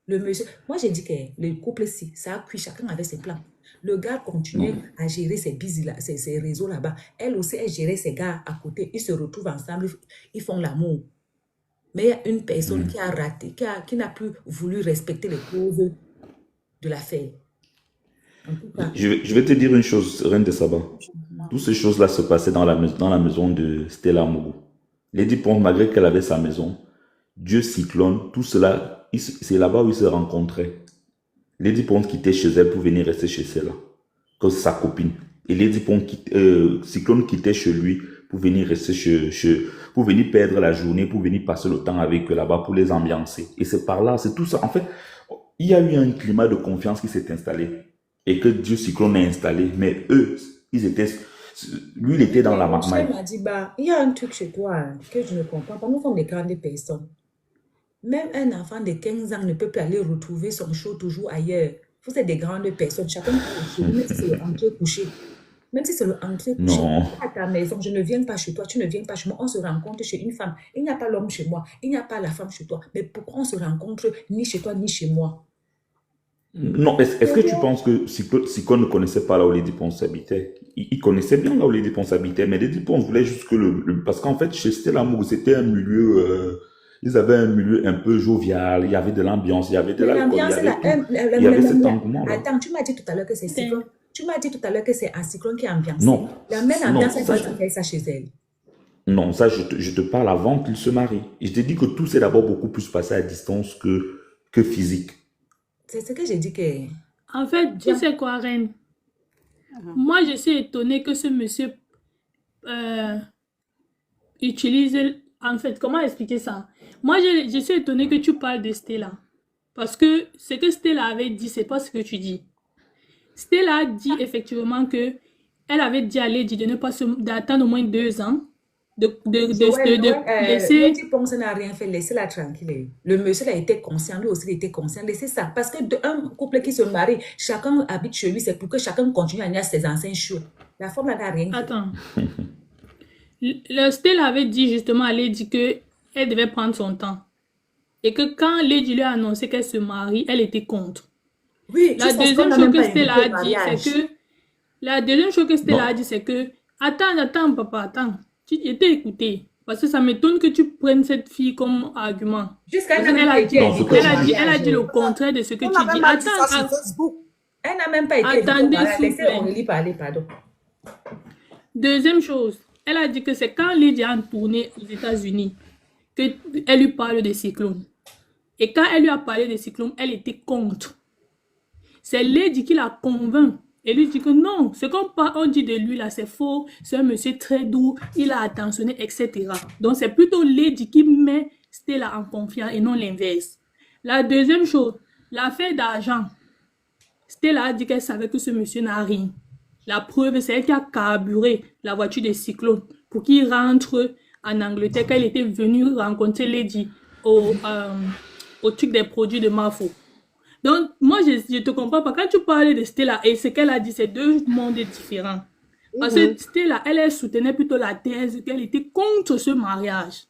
Le monsieur, moi j'ai dit que le couple-ci, ça a cuit, chacun avait ses plans. Le gars continuait à gérer ses busy là, ses réseaux là-bas. Elle aussi, elle gérait ses gars à côté. Ils se retrouvent ensemble, ils font l'amour. Mais il y a une personne qui a raté, qui n'a plus voulu respecter les clauses de l'affaire. En tout cas. Je vais te dire une chose, Reine de Saba. Toutes ces choses-là se passaient dans la maison de Stella Mougou. Lady Ponce, malgré qu'elle avait sa maison, Dieu Cyclone, tout cela, c'est là-bas où ils se rencontraient. Lady Ponce quittait chez elle pour venir rester chez Stella, comme sa copine. Et Lady Ponce, Cyclone quittait chez lui pour venir rester pour venir perdre la journée, pour venir passer le temps avec eux là-bas, pour les ambiancer. Et c'est par là, c'est tout ça. En fait, il y a eu un climat de confiance qui s'est installé et que Dieu Cyclone a installé. Mais eux, lui, il était dans la Mon cher marmaille. Madiba, il y a un truc chez toi que je ne comprends pas. Nous sommes des grandes personnes. Même un enfant de 15 ans ne peut plus aller retrouver son show toujours ailleurs. Vous êtes des grandes personnes. Chacun peut même si c'est le entrée couché. Même si c'est le entrée couché. Non. À ta maison, je ne viens pas chez toi, tu ne viens pas chez moi. On se rencontre chez une femme. Il n'y a pas l'homme chez moi. Il n'y a pas la femme chez toi. Mais pourquoi on se rencontre ni chez toi ni chez moi? Non, est-ce que tu penses que Cyclone ne connaissait pas là où Lady Ponce habitait? Il connaissait bien là où Lady Ponce habitait, mais Lady Ponce voulait juste que parce qu'en fait, chez Stella Mougou, c'était un milieu, ils avaient un milieu un peu jovial, il y avait de l'ambiance, il y avait de Mais l'alcool, l'ambiance, il y avait cet engouement-là. attends, tu m'as dit tout à l'heure que c'est Cyclone. Tu m'as dit tout à l'heure que c'est un Cyclone qui est ambiancé. Non, La même non, ambiance, elle ça, doit faire ça chez elle. non, ça, je te parle avant qu'ils se marient. Et je te dis que tout s'est d'abord beaucoup plus passé à distance que physique. C'est ce que j'ai dit que... En fait, tu sais quoi, Reine? Moi, je suis étonnée que ce monsieur utilise... En fait, comment expliquer ça? Moi, je suis étonnée que tu parles de Stella. Parce que ce que Stella avait dit, c'est pas ce que tu dis. Stella a dit effectivement que elle avait dit à Lady de ne pas d'attendre au moins 2 ans. Laisser... Lady Ponce n'a rien fait, laissez-la tranquille. Le monsieur a été conscient, lui aussi il était conscient, laissez ça. Parce que un couple qui se marie, chacun habite chez lui, c'est pour que chacun continue à avoir ses anciens choux. La femme n'a rien fait. Attends. Stella avait dit justement à Lady qu'elle devait prendre son temps. Et que quand Lady lui a annoncé qu'elle se marie, elle était contre. Oui, la deuxième chose que Stella a dit, c'est que... La deuxième chose que Stella a dit, c'est que... Attends, papa, attends. Tu étais écouté. Parce que ça m'étonne que tu prennes cette fille comme argument. Jusqu'à elle a dit le contraire de ce que tu dis. Attends, elle n'a même pas été... Attendez, laissez Aurélie parler, pardon. Deuxième chose, elle a dit que c'est quand Lady a tourné aux États-Unis qu'elle lui parle de Cyclone. Et quand elle lui a parlé de Cyclone, elle était contre. C'est Lady qui la convainc. Et lui dit que non, ce qu'on dit de lui là, c'est faux. C'est un monsieur très doux, il a attentionné, etc. Donc c'est plutôt Lady qui met Stella en confiance et non l'inverse. La deuxième chose, l'affaire d'argent. Stella a dit qu'elle savait que ce monsieur n'a rien. La preuve, c'est elle qui a carburé la voiture de Cyclone pour qu'il rentre en Angleterre, quand elle était venue rencontrer Lady au truc des produits de Mafo. Donc, moi, je te comprends pas. Quand tu parlais de Stella et ce qu'elle a dit, c'est deux mondes différents. Parce que Stella, elle soutenait plutôt la thèse qu'elle était contre ce mariage.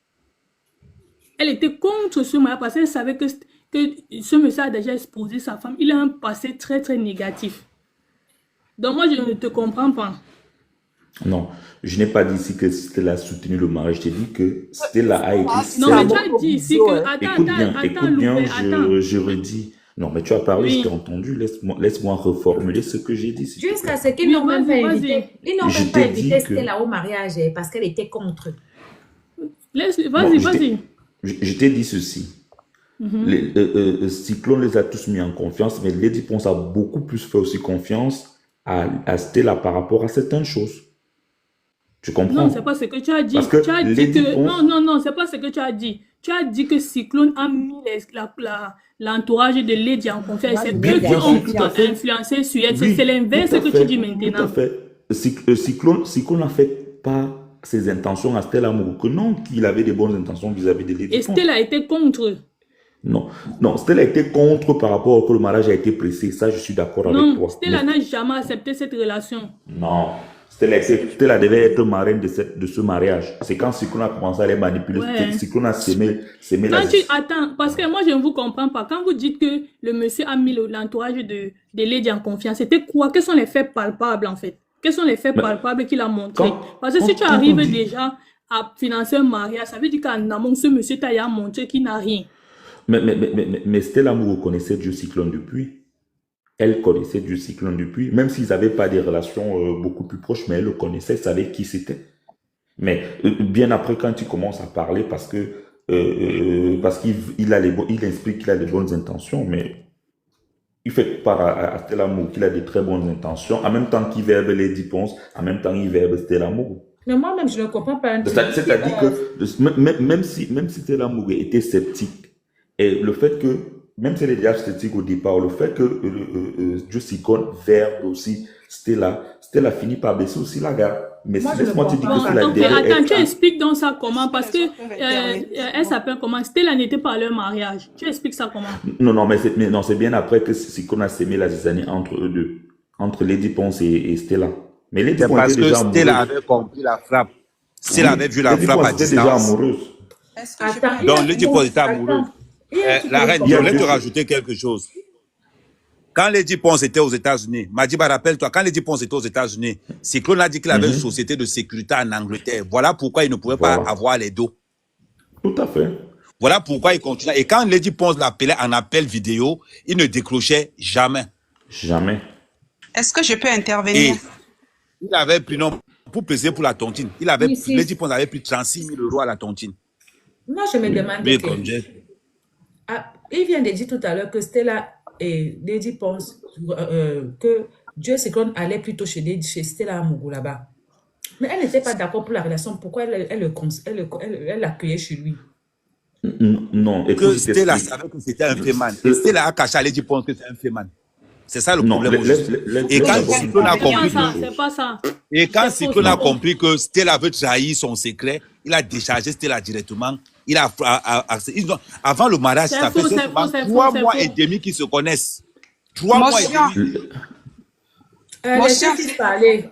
Elle était contre ce mariage parce qu'elle savait que ce monsieur a déjà exposé sa femme. Il a un passé très, très négatif. Donc, moi, je ne te comprends pas. Non, je n'ai pas dit ici que Stella a soutenu le mariage. Je t'ai dit que Stella a été... Non, mais tu as dit ici que... Écoute bien, je redis... Non, mais tu as parlé, je t'ai entendu. Laisse-moi reformuler ce que j'ai dit. Jusqu'à ce qu'ils n'ont même pas invité. Ils n'ont même pas invité Stella au mariage parce qu'elle était contre. Vas-y. Je t'ai dit ceci. Cyclone les a tous mis en confiance, mais Lady Ponce a beaucoup plus fait aussi confiance à Stella par rapport à certaines choses. Tu comprends? Non, c'est pas ce que tu as dit. Parce que tu as dit que... Non, c'est pas ce que tu as dit. Tu as dit que Cyclone a mis l'entourage de Lady en confiance. C'est eux qui ont influencé sur elle. C'est l'inverse que tu dis maintenant. Tout à fait. Cyclone n'a fait pas ses intentions à Stella Mougou. Que non, qu'il avait des bonnes intentions vis-à-vis de Lady. Et Stella était contre. Non, Stella était contre par rapport au que le mariage a été pressé. Ça, je suis d'accord avec toi. Non, Stella n'a jamais accepté cette relation. Non. Stella devait être marraine de ce mariage. C'est quand Cyclone a commencé à les manipuler. Ouais. Cyclone a sémé la... Attends, parce que moi, je ne vous comprends pas. Quand vous dites que le monsieur a mis l'entourage de Lady en confiance, c'était quoi? Quels sont les faits palpables, en fait? Quels sont les faits palpables qu'il a montrés? Parce que si tu arrives déjà à financer un mariage, ça veut dire qu'en amont, ce monsieur t'a montré qu'il n'a rien. Mais Stella Mougou connaissait Dieu Cyclone depuis. elle connaissait du Cyclone depuis, même s'ils n'avaient pas des relations beaucoup plus proches, mais elle le connaissait, elle savait qui c'était. Mais bien après, quand tu commences à parler, parce qu'il explique qu'il a les bonnes intentions, mais il fait part à Stella Mougou qu'il a de très bonnes intentions, en même temps qu'il verbe Lady Ponce, en même temps il verbe Stella Mougou. Mais moi-même, je ne comprends pas un truc. C'est-à-dire que même si Stella Mougou était sceptique, et le fait que, même si elle est déjà sceptique au départ, le fait que Joe Cyclone verbe aussi Stella finit par baisser aussi la garde. Mais laisse-moi te dire que c'est la dernière. Attends, tu expliques donc ça comment? Parce que elle s'appelle comment? Stella n'était pas à leur mariage. Tu expliques ça comment? Non, mais c'est bien après que Cyclone a sémé la zizanie entre eux deux, entre Lady Ponce et Stella. Mais Lady Ponce parce était que déjà amoureuse. Stella avait compris la frappe. Stella avait vu la frappe à distance. déjà amoureuse. Donc Lady Ponce était amoureuse. La reine, je voulais te rajouter quelque chose. Quand Lady Ponce était aux États-Unis, Madiba, rappelle-toi, quand Lady Ponce était aux États-Unis, Cyclone a dit qu'il avait une société de sécurité en Angleterre. Voilà pourquoi il ne pouvait pas avoir les dos. Tout à fait. Voilà pourquoi il continuait. Et quand Lady Ponce l'appelait en appel vidéo, il ne décrochait jamais. Jamais. Est-ce que je peux intervenir? Et il avait pris, non, pour peser pour la tontine, Lady Ponce avait pris 36 000 € à la tontine. Moi, je me demande Mais il vient de dire tout à l'heure que Stella et Lady Ponce, que Joe Cyclone allait plutôt chez Stella Mougou là-bas. Mais elle n'était pas d'accord pour la relation. Pourquoi elle l'accueillait chez lui? Non. Et que Stella savait que c'était un féman. Et Stella a caché à Lady Ponce que c'est un féman. C'est ça le problème aujourd'hui. Et quand Cyclone a compris c'est pas ça. Et quand Cyclone a compris que Stella veut trahir son secret, il a déchargé Stella directement. Avant le mariage, ça fait 3 mois et demi qu'ils se connaissent. 3 mois et demi. Laissez-moi parler.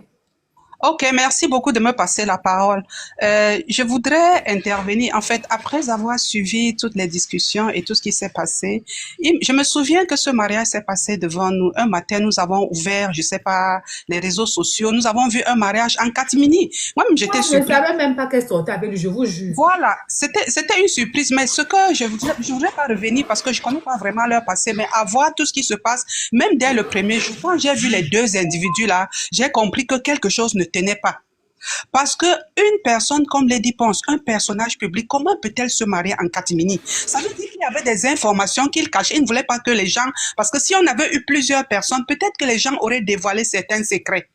Ok, merci beaucoup de me passer la parole. Je voudrais intervenir, en fait, après avoir suivi toutes les discussions et tout ce qui s'est passé. Je me souviens que ce mariage s'est passé devant nous. Un matin, nous avons ouvert, je sais pas, les réseaux sociaux. Nous avons vu un mariage en catimini. Moi-même, j'étais surprise. Je ne savais même pas qu'elle sortait avec lui, je vous jure. Voilà, c'était une surprise. Mais ce que je voudrais pas revenir parce que je connais pas vraiment leur passé, mais à voir tout ce qui se passe, même dès le premier jour, quand j'ai vu les deux individus là, j'ai compris que quelque chose ne tenait pas. Parce que une personne comme Lady Ponce, un personnage public, comment peut-elle se marier en catimini? Ça veut dire qu'il y avait des informations qu'il cachait. Il ne voulait pas que les gens... Parce que si on avait eu plusieurs personnes, peut-être que les gens auraient dévoilé certains secrets.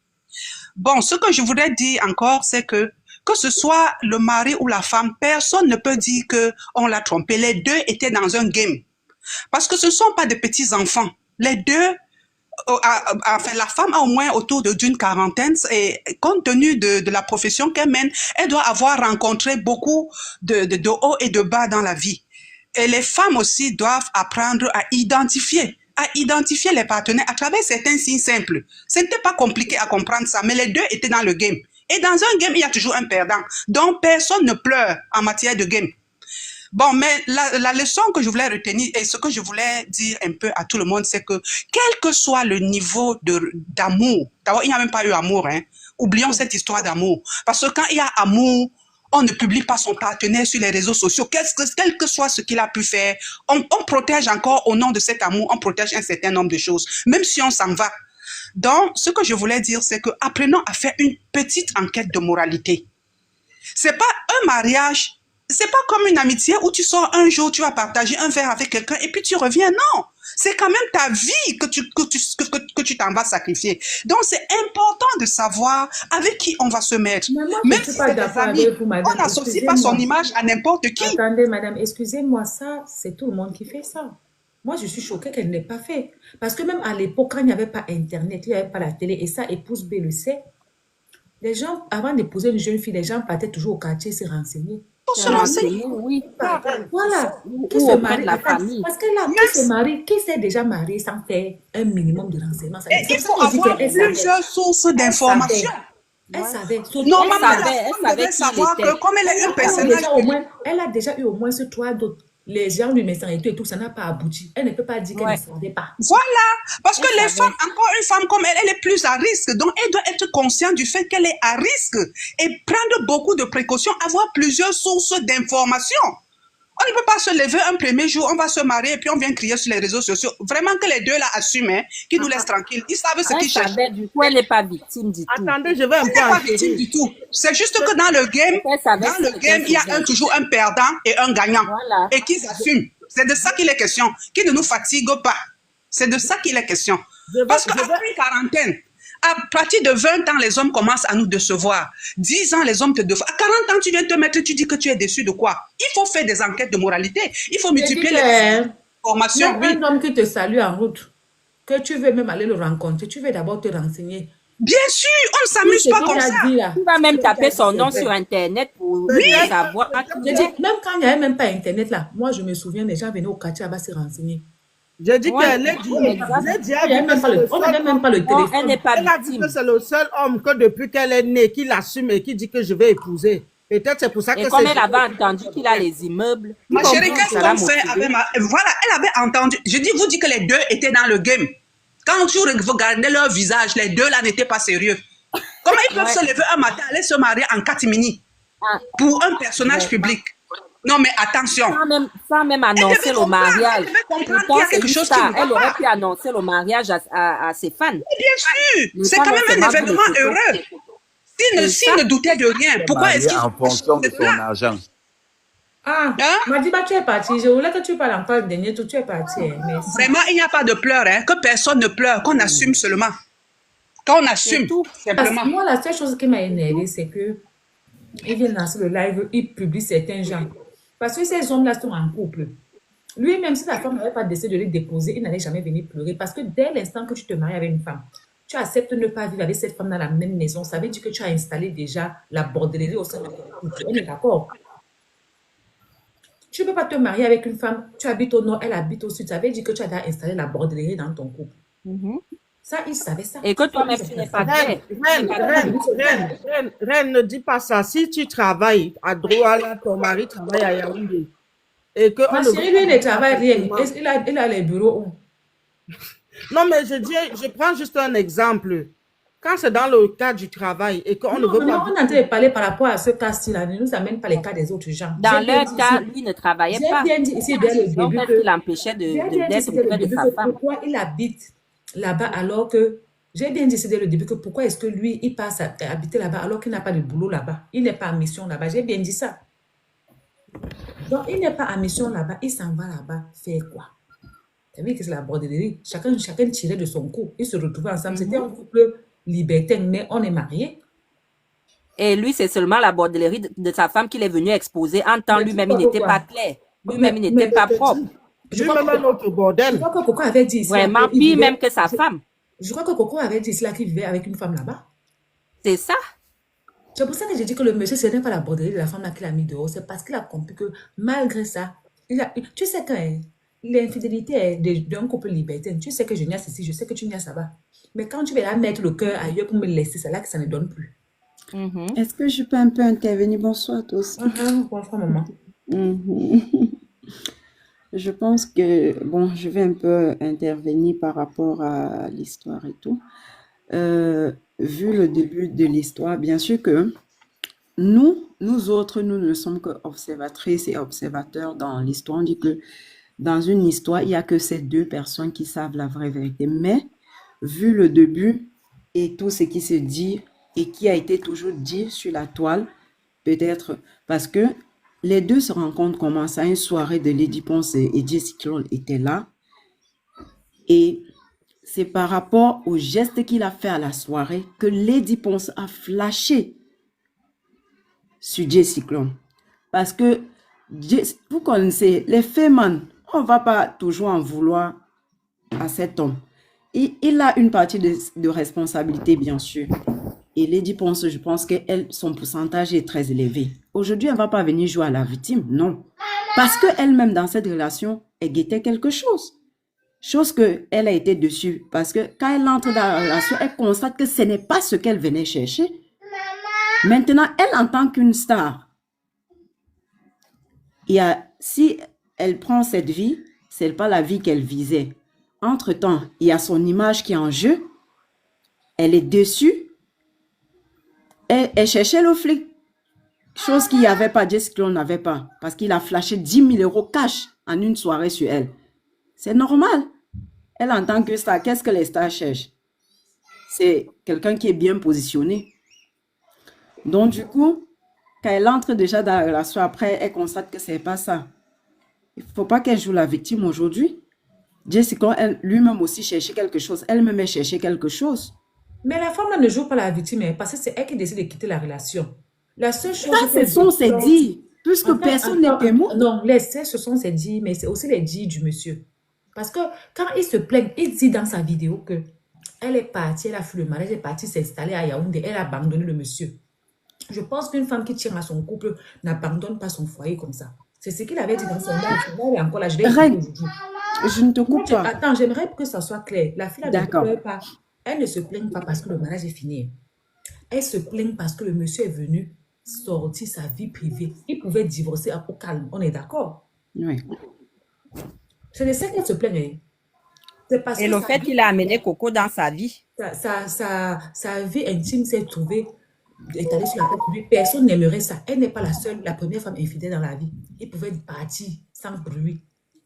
Bon, ce que je voudrais dire encore, c'est que ce soit le mari ou la femme, personne ne peut dire qu'on l'a trompé. Les deux étaient dans un game. Parce que ce ne sont pas de petits enfants. Les deux... Enfin, la femme a au moins autour d'une quarantaine et compte tenu de la profession qu'elle mène, elle doit avoir rencontré beaucoup de hauts et de bas dans la vie. Et les femmes aussi doivent apprendre à identifier les partenaires à travers certains signes simples. Ce n'était pas compliqué à comprendre ça, mais les deux étaient dans le game. Et dans un game, il y a toujours un perdant. Donc, personne ne pleure en matière de game. Bon, mais la leçon que je voulais retenir et ce que je voulais dire un peu à tout le monde, c'est que quel que soit le niveau d'amour, d'abord, il n'y a même pas eu amour, hein. Oublions cette histoire d'amour. Parce que quand il y a amour, on ne publie pas son partenaire sur les réseaux sociaux. Quel que soit ce qu'il a pu faire, on protège encore au nom de cet amour, on protège un certain nombre de choses, même si on s'en va. Donc, ce que je voulais dire, c'est que apprenons à faire une petite enquête de moralité. C'est pas un mariage. C'est pas comme une amitié où tu sors un jour, tu vas partager un verre avec quelqu'un et puis tu reviens. Non, c'est quand même ta vie que tu t'en vas sacrifier. Donc, c'est important de savoir avec qui on va se mettre. Même si c'est des amis, on n'associe pas son image à n'importe qui. Attendez, madame, excusez-moi, ça, c'est tout le monde qui fait ça. Moi, je suis choquée qu'elle n'ait pas fait. Parce que même à l'époque, quand il n'y avait pas Internet, il n'y avait pas la télé, et ça, épouse B le sait, les gens, avant d'épouser une jeune fille, les gens partaient toujours au quartier se renseigner. Pour se renseigner, oui. Voilà. Qui Ou se auprès marie de la famille. Parce que là, qui se marie, qui s'est déjà marié sans faire un minimum de renseignements. Et il faut avoir plusieurs sources d'informations. Elle savait. Normalement, elle devait savoir que comme elle est un personnage... Elle a déjà eu au moins ce 3 d'autres. Les gens lui mettent et tout, ça n'a pas abouti. Elle ne peut pas dire qu'elle ne savait pas. Voilà, parce que les femmes, encore une femme comme elle est plus à risque. Donc, elle doit être consciente du fait qu'elle est à risque et prendre beaucoup de précautions, avoir plusieurs sources d'informations. On ne peut pas se lever un premier jour, on va se marier et puis on vient crier sur les réseaux sociaux. Vraiment que les deux là assument, hein, qu'ils nous laissent tranquilles. Ils savent ce Elle qu'ils cherchent. savait, du coup, elle n'est pas victime du tout. Attendez, je vais un Elle peu n'est pas victime enchérir. du tout. C'est juste que dans le game, Elle savait ce il qu'elle y a faisait. toujours un perdant et un gagnant. Voilà. Et qu'ils assument. C'est de ça qu'il est question. Qui ne nous fatigue pas. C'est de ça qu'il est question. Parce qu'après une quarantaine, à partir de 20 ans, les hommes commencent à nous décevoir. 10 ans, les hommes te déçoivent. À 40 ans, tu viens te mettre, tu dis que tu es déçu de quoi? Il faut faire des enquêtes de moralité. Il faut multiplier les formations. Oui. Un homme qui te salue en route, que tu veux même aller le rencontrer, tu veux d'abord te renseigner. Bien sûr, on ne s'amuse pas comme ça. Tu vas même taper son nom sur Internet pour savoir. Je dis, même quand il n'y avait même pas Internet là, moi je me souviens, les gens venaient au quartier là-bas se renseigner. J'ai dit Ouais, qu'elle est On n'avait même pas le on téléphone. elle n'est pas Elle a dit victime. que c'est le seul homme que depuis qu'elle est née, qui l'assume et qui dit que je vais épouser. Peut-être c'est pour ça que Et comme elle avait entendu qu'il a les immeubles, Ma chérie, qu'est-ce ça l'a qu'on fait motivée. avec Voilà, elle avait entendu. Je dis, vous dites que les deux étaient dans le game. Quand vous regardez leur visage, les deux là n'étaient pas sérieux. Comment ils peuvent se lever un matin, aller se marier en catimini Ah, pour un personnage public? Non, mais attention. sans même Elle annoncer devait le comprendre, mariage. elle devait comprendre Pourtant, qu'il y a c'est quelque une chose qui star. ne va Elle aurait pas. pu annoncer le mariage à ses fans. Bien sûr, Mais c'est ça, quand non même un seulement vous événement l'écoutez. heureux. C'est S'il ça. ne doutait de rien, pourquoi est-ce Marié qu'il en fonction de c'est son là? argent. Ah, Hein? Madiba, tu es parti. Je voulais que tu parles encore le dernier tour. Tu es parti. Merci. Vraiment, il n'y a pas de pleurs, hein, que personne ne pleure, qu'on assume seulement. Qu'on C'est assume, tout. Parce que simplement. moi, la seule chose qui m'a énervé, c'est que ils viennent lancer le live, ils publient certains gens. Parce que ces hommes-là sont en couple. Lui, même si la femme n'avait pas décidé de les déposer, il n'allait jamais venir pleurer. Parce que dès l'instant que tu te maries avec une femme, tu acceptes de ne pas vivre avec cette femme dans la même maison. Ça veut dire que tu as installé déjà la bordellerie au sein de ton couple. On est d'accord. Tu ne peux pas te marier avec une femme, tu habites au nord, elle habite au sud. Ça veut dire que tu as déjà installé la bordellerie dans ton couple. Mhm. Ça, il savait ça. Et que toi-même, tu n'es pas Reine, clair. Reine, ne dis pas ça. Si tu travailles à Douala, ton mari travaille à Yaoundé. Et que Ma on ne chérie, veut lui, pas il ne travaille rien. appartement. Il a les bureaux où? Non, mais je prends juste un exemple. Quand c'est dans le cadre du travail et qu'on ne veut Non, pas... on est en train de parler par rapport à ce cas-ci-là. Ne nous amène pas les cas des autres gens. Dans J'ai bien leur dit cas, ici- lui ne travaillait j'ai pas. bien dit ici dès le Donc, début qu'est-ce que... qui l'empêchait J'ai bien dit d'être ici dès le auprès de début sa que femme? pourquoi il habite là-bas alors que... J'ai bien dit ici dès le début que pourquoi est-ce que lui, il passe à habiter là-bas alors qu'il n'a pas de boulot là-bas. Il n'est pas en mission là-bas. J'ai bien dit ça. Donc, il n'est pas en mission là-bas. Il s'en va là-bas faire quoi? Tu as vu que c'est la bordellerie. Chacun tirait de son coup. Ils se retrouvaient ensemble. C'était un couple libertin, mais on est mariés. Et lui, c'est seulement la bordellerie de sa femme qu'il est venu exposer. En temps, Mais lui-même, tu il vois n'était pas pourquoi? clair. Lui-même, il Mais n'était pas propre. je crois Lui-même que- un autre je bordel. crois que Coco avait dit ici. Vraiment, qu'il pire vivait- même que sa femme. Je crois que Coco avait dit cela qu'il vivait avec une femme là-bas. C'est ça. C'est pour ça que j'ai dit que le monsieur, ce n'est pas la bordellerie de la femme là qu'il a mis dehors. C'est parce qu'il a compris que malgré ça, tu sais que l'infidélité est d'un couple libertin. Tu sais que je niaise ici, je sais que tu niaises là-bas. Mais quand tu vas là mettre le cœur ailleurs pour me laisser, c'est là que ça ne donne plus. Mhm. Est-ce que je peux un peu intervenir? Bonsoir à tous. Bonsoir, maman. Mhm. Je pense que, bon, je vais un peu intervenir par rapport à l'histoire et tout. Vu le début de l'histoire, bien sûr que nous autres, nous ne sommes que observatrices et observateurs dans l'histoire. On dit que dans une histoire, il n'y a que ces deux personnes qui savent la vraie vérité. Mais vu le début et tout ce qui se dit et qui a été toujours dit sur la toile, peut-être parce que les deux se rencontrent comment ça, une soirée de Lady Ponce et Jesse Clone étaient là. Et c'est par rapport au geste qu'il a fait à la soirée que Lady Ponce a flashé sur Jesse Clone. Parce que, vous connaissez, les femmes, on ne va pas toujours en vouloir à cet homme. Il a une partie de responsabilité, bien sûr. Et Lady Ponce, je pense que son pourcentage est très élevé. Aujourd'hui, elle ne va pas venir jouer à la victime, non. Parce qu'elle-même, dans cette relation, elle guettait quelque chose. Chose qu'elle a été dessus. Parce que quand elle entre dans la relation, elle constate que ce n'est pas ce qu'elle venait chercher. Maintenant, elle, en tant qu'une star, si elle prend cette vie, ce n'est pas la vie qu'elle visait. Entre-temps, il y a son image qui est en jeu. Elle est déçue. Elle cherchait le flic. Chose qu'il n'y avait pas, Jessica n'avait pas. Parce qu'il a flashé 10 000 euros cash en une soirée sur elle. C'est normal. Elle, en tant que star, qu'est-ce que les stars cherchent? C'est quelqu'un qui est bien positionné. Donc, du coup, quand elle entre déjà dans la relation, après, elle constate que c'est pas ça. Il ne faut pas qu'elle joue la victime aujourd'hui. Jessica, elle, lui-même aussi cherchait quelque chose. Elle-même, elle cherchait quelque chose. Mais la femme là ne joue pas la victime, hein, parce que c'est elle qui décide de quitter la relation. La seule chose Ça, ce sont ses dires. Puisque personne n'est témoin. Non, ce sont ses dires, mais c'est aussi les dires du monsieur. Parce que quand il se plaint, il dit dans sa vidéo que elle est partie, elle a fait le mariage, elle est partie s'installer à Yaoundé, elle a abandonné le monsieur. Je pense qu'une femme qui tient à son couple n'abandonne pas son foyer comme ça. C'est ce qu'il avait dit dans son livre. Elle est encore là, je l'ai écouté aujourd'hui. Je ne te coupe pas. Attends, j'aimerais que ça soit clair. La fille, elle ne D'accord. pleure pas. Elle ne se plaint pas parce que le mariage est fini. Elle se plaint parce que le monsieur est venu sortir sa vie privée. Il pouvait divorcer au calme. On est d'accord? Oui. C'est de ça qu'elle se plaint. Hein. C'est parce Et que le sa fait vie- qu'il a amené Coco dans sa vie. sa vie intime s'est trouvée étalée sur la tête de lui. Personne n'aimerait ça. Elle n'est pas la première femme infidèle dans la vie. Il pouvait partir sans bruit.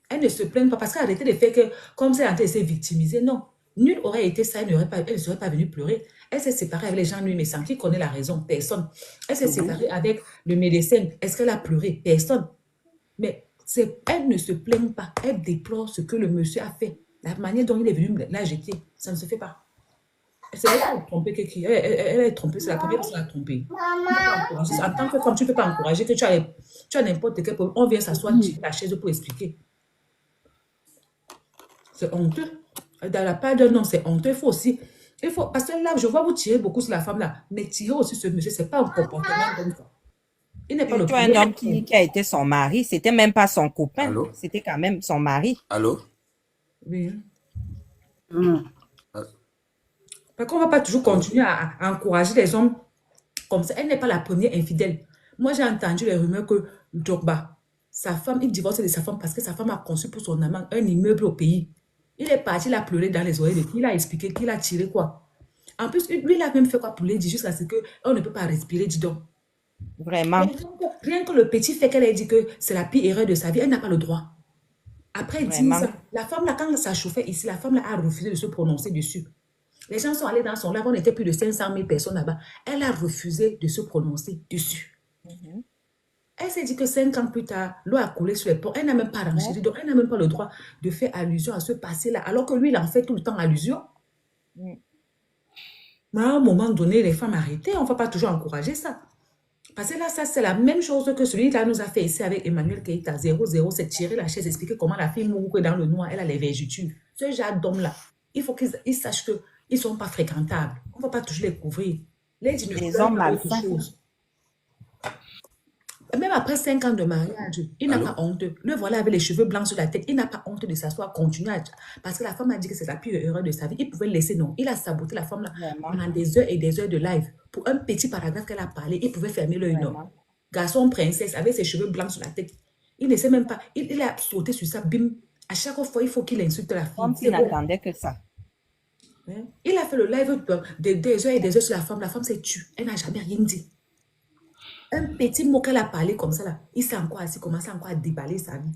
Elle ne se plaint pas parce qu'elle arrêtait de faire que, comme si elle était s'est victimisée. Non. Nul aurait été ça. Elle ne serait pas venue pleurer. Elle s'est séparée avec les gens, lui, mais sans qui connaît la raison. Personne. Elle s'est séparée avec le médecin. Est-ce qu'elle a pleuré? Personne. Mais elle ne se plaint pas. Elle déplore ce que le monsieur a fait. La manière dont il est venu la jeter. Ça ne se fait pas. C'est elle qui a trompé quelqu'un. Elle est trompée. C'est la première personne à trompé. En tant que femme, tu ne peux pas encourager que tu as n'importe quel problème. On vient s'asseoir sur la chaise pour expliquer. C'est honteux. Dans la part d'un homme, c'est honteux. Parce que là, je vois vous tirer beaucoup sur la femme là. Mais tirer aussi ce monsieur, ce n'est pas un comportement comme ça. Il n'est pas le Plutôt un premier. homme qui a été son mari. C'était même pas son copain. Allô? C'était quand même son mari. Allô? Oui. Mm. Parce qu'on ne va pas toujours continuer à encourager les hommes comme ça. Elle n'est pas la première infidèle. Moi, j'ai entendu les rumeurs que Drogba, sa femme, il divorce de sa femme parce que sa femme a conçu pour son amant un immeuble au pays. Il est parti, il a pleuré dans les oreilles de qui, il a expliqué qu'il a tiré quoi. En plus, lui, il a même fait quoi pour lui dire jusqu'à ce qu'on ne peut pas respirer, dis donc. Vraiment. Rien que le petit fait qu'elle ait dit que c'est la pire erreur de sa vie, elle n'a pas le droit. Après 10 ans, la femme là, quand ça chauffait ici, la femme là a refusé de se prononcer dessus. Les gens sont allés dans son live, on était plus de 500 000 personnes là-bas. Elle a refusé de se prononcer dessus. Elle s'est dit que 5 ans plus tard, l'eau a coulé sur les ponts. Elle n'a même pas renchéri, donc elle n'a même pas le droit de faire allusion à ce passé-là, alors que lui, il en fait tout le temps allusion. Mais à un moment donné, les femmes arrêtez, on ne va pas toujours encourager ça. Parce que là, ça, c'est la même chose que celui-là nous a fait ici avec Emmanuel Keïta. 0-0, c'est tirer la chaise, expliquer comment la fille mourut que dans le noir, elle a les vergetures. Ce genre d'homme-là, il faut qu'ils sachent qu'ils ne sont pas fréquentables. On ne va pas toujours les couvrir. Les hommes malsains. Même après 5 ans de mariage, il n'a pas honte. Le voilà avec les cheveux blancs sur la tête. Il n'a pas honte de s'asseoir, continuer parce que la femme a dit que c'est la pire erreur de sa vie. Il pouvait le laisser, non. Il a saboté la femme là pendant des heures et des heures de live. Pour un petit paragraphe qu'elle a parlé, il pouvait fermer l'œil, non. Garçon princesse avec ses cheveux blancs sur la tête. Il ne sait même pas. Il a sauté sur ça, bim. À chaque fois, il faut qu'il insulte la fille. Comme s'il n'attendait que ça. Il a fait le live des heures et des heures sur la femme. La femme s'est tue. Elle n'a jamais rien dit. Un petit mot qu'elle a parlé comme ça, là, il s'est encore assis, commencé encore à déballer sa vie.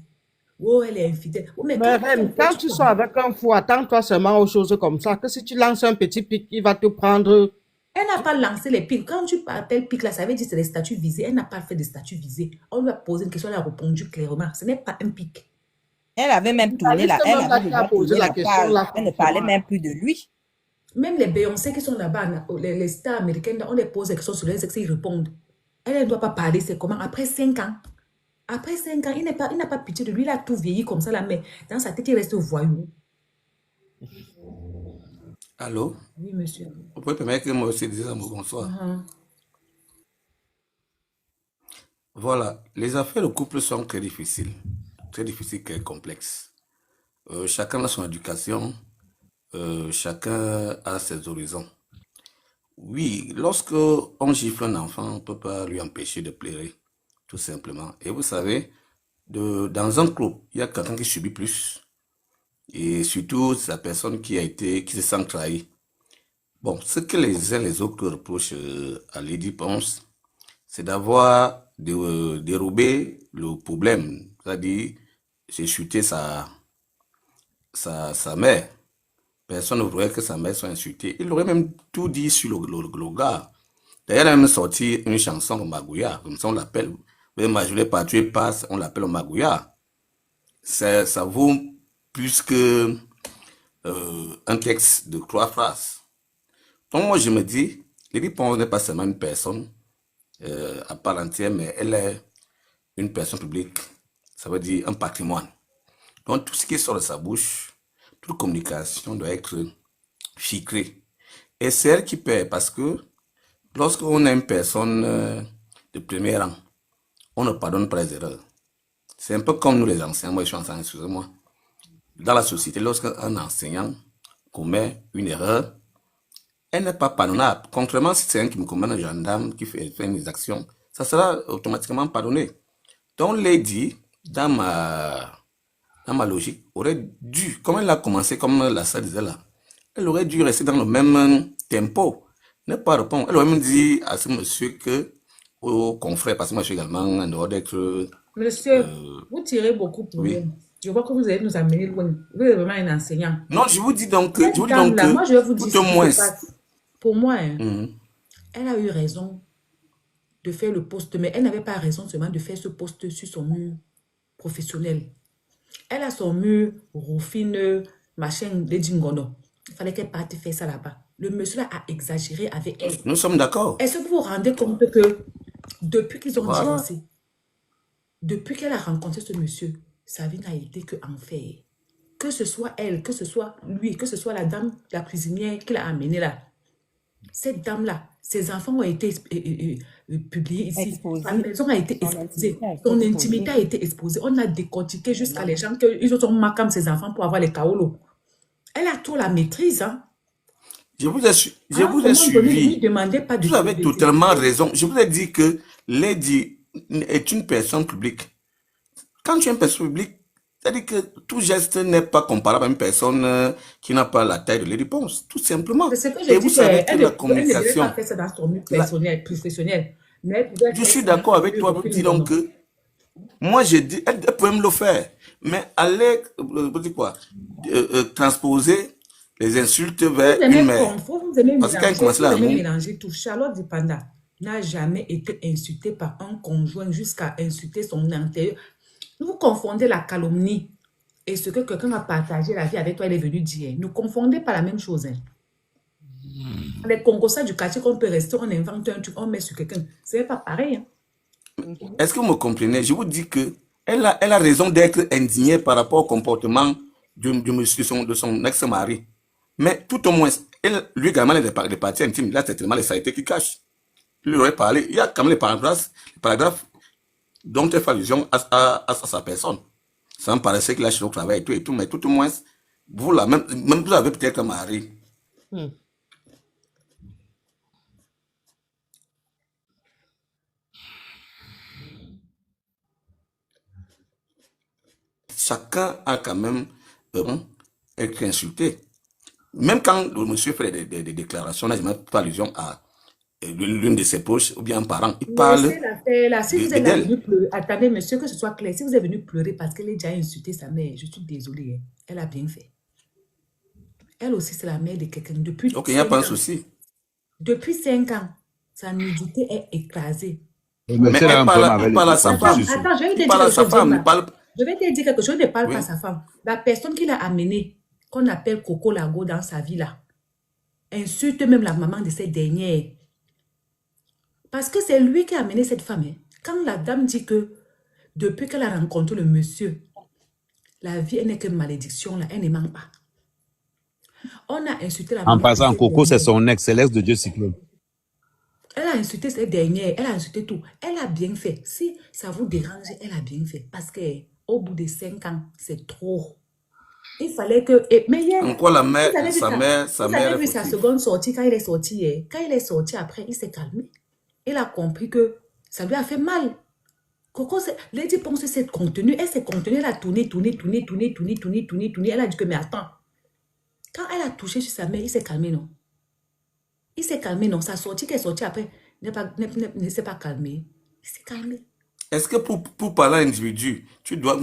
Oh, elle est infidèle. Oh, mais quand tu sors avec un fou, attends-toi seulement aux choses comme ça. Que si tu lances un petit pic, il va te prendre. Elle n'a pas lancé les pics. Quand tu appelles pic, là, ça veut dire que c'est des statuts visés. Elle n'a pas fait des statuts visés. On lui a posé une question, elle a répondu clairement. Ce n'est pas un pic. Elle avait même tourné la page. Elle ne parlait même plus de lui. Même les Beyoncé qui sont là-bas, les stars américaines, on les pose des questions sur les ex, ils répondent. Elle ne doit pas parler, c'est comment? Après 5 ans. Après 5 ans, il n'a pas pitié de lui, il a tout vieilli comme ça là, mais dans sa tête, il reste voyou. Allô? Oui, monsieur. Vous pouvez permettre que moi aussi dise un mot bonsoir. Voilà, les affaires de couple sont très difficiles et complexes. Chacun a son éducation, chacun a ses horizons. Oui, lorsque on gifle un enfant, on ne peut pas lui empêcher de pleurer, tout simplement. Et vous savez, dans un couple, il y a quelqu'un qui subit plus. Et surtout, c'est la personne qui se sent trahie. Bon, ce que les uns les autres reprochent à Lady Ponce, c'est d'avoir dérobé le problème. C'est-à-dire, j'ai chuté sa mère. Personne ne voudrait que sa mère soit insultée. Il aurait même tout dit sur le gars. D'ailleurs, il a même sorti une chanson au Magouya, comme ça on l'appelle. Même je l'ai pas tué, passe, on l'appelle au Magouya. Ça vaut plus que un texte de 3 phrases. Donc moi je me dis, Lady Pons n'est pas seulement une personne à part entière, mais elle est une personne publique. Ça veut dire un patrimoine. Donc tout ce qui sort de sa bouche, toute communication doit être filtrée. Et c'est elle qui paie, parce que lorsqu'on a une personne de premier rang, on ne pardonne pas les erreurs. C'est un peu comme nous les enseignants. Moi, je suis enseignant, excusez-moi. Dans la société, lorsqu'un enseignant commet une erreur, elle n'est pas pardonnable. Contrairement, si c'est un qui me commet un gendarme qui fait une exaction, ça sera automatiquement pardonné. Donc, Lady, dans ma logique, aurait dû, comme elle a commencé, comme la salle disait là, elle aurait dû rester dans le même tempo, ne pas répondre. Elle aurait même dit à ce monsieur que, au confrère, parce que moi je suis également en dehors d'être... Monsieur, vous tirez beaucoup pour oui. vous. Je vois que vous allez nous amener loin. Vous êtes vraiment un enseignant. Non, je vous dis donc que... Cette dame-là, moi je vais vous dire ce tout au qui moins... se passe. Pour moi, elle a eu raison de faire le poste, mais elle n'avait pas raison seulement de faire ce poste sur son mur professionnel. Elle a son mur, Rufine, machin, Lady Ngono. Il fallait qu'elle parte faire ça là-bas. Le monsieur là a exagéré avec elle. Nous sommes d'accord. Est-ce que vous vous rendez compte que depuis qu'ils ont divorcé, depuis qu'elle a rencontré ce monsieur, sa vie n'a été qu'enfer. Que ce soit elle, que ce soit lui, que ce soit la dame, la cuisinière qui l'a amenée là. Cette dame-là, ses enfants ont été publiés ici. Sa maison a été exposée. Son intimité a été exposée. On a décortiqué jusqu'à les gens qu'ils ont marqué ses enfants pour avoir les kaolos. Elle a tout la maîtrise. Hein. Je vous ai suivi. Pas de vous avez totalement raison. Je vous ai dit que Lady est une personne publique. Quand tu es une personne publique, c'est-à-dire que tout geste n'est pas comparable à une personne qui n'a pas la taille de Lady Pons, tout simplement. Et vous savez que la communication... Elle ne devait pas faire ça dans son milieu personnel, professionnel. Mais je suis d'accord avec toi pour dire donc que moi j'ai dit, elle pouvait me le faire, mais aller, transposer les insultes vers une mère. Parce qu'elle commençait à mélanger tout. Charlotte Dipanda n'a jamais été insultée par un conjoint jusqu'à insulter son intérieur. Vous confondez la calomnie et ce que quelqu'un a partagé la vie avec toi, elle est venue dire. Ne confondez pas la même chose. Hein. Les concorsats du quartier qu'on peut rester, on invente un truc, on met sur quelqu'un. Ce n'est pas pareil. Hein. Est-ce que vous me comprenez? Je vous dis que elle a raison d'être indignée par rapport au comportement de son ex-mari. Mais tout au moins, lui également, les parties intimes, là, c'est tellement les saletés qui cachent. Il lui aurait parlé. Il y a quand même les paragraphes dont elle fait allusion à sa personne. Ça me paraissait qu'il a cherché au travail et tout, mais tout au moins, vous là, même vous avez peut-être un mari. Chacun a quand même été insulté. Même quand le monsieur fait des déclarations, là, je ne fais pas allusion à l'une de ses proches ou bien un parent, il parle si vous êtes venu pleurer, attendez monsieur, que ce soit clair, si vous êtes venu pleurer parce qu'elle a déjà insulté sa mère, je suis désolée, hein. Elle a bien fait. Elle aussi, c'est la mère de quelqu'un. Depuis donc il n'y a pas de souci. Depuis 5 ans, sa nudité est écrasée. Mais elle parle à sa femme. Attends, je vais te dire quelque chose. Je vais te dire quelque chose, je ne parle pas à sa femme. La personne qui l'a amenée, qu'on appelle Coco Lago dans sa vie là, insulte même la maman de cette dernière. Parce que c'est lui qui a amené cette femme. Hein. Quand la dame dit que depuis qu'elle a rencontré le monsieur, la vie elle n'est que malédiction, là, elle ne ment pas. On a insulté la maman. En passant, Coco, c'est son ex, c'est l'ex de Dieu Cyclone. Elle a insulté cette dernière, elle a insulté tout. Elle a bien fait. Si ça vous dérange, elle a bien fait. Parce qu'au bout de 5 ans, c'est trop. Il fallait que... Mais hier, en quoi la mère, sa mère vous avez vu sa seconde sortie, quand il est sorti, après, il s'est calmé. Il a compris que ça lui a fait mal. Coco, Lady Pons s'est contenue. Elle s'est contenue, elle a tourné. Elle a dit que, mais attends. Quand elle a touché sur sa mère, il s'est calmé, non? Il s'est calmé, non? Sa sortie qu'elle est sortie après. ne s'est pas calmé. Il s'est calmé. Est-ce que pour parler à l'individu, tu dois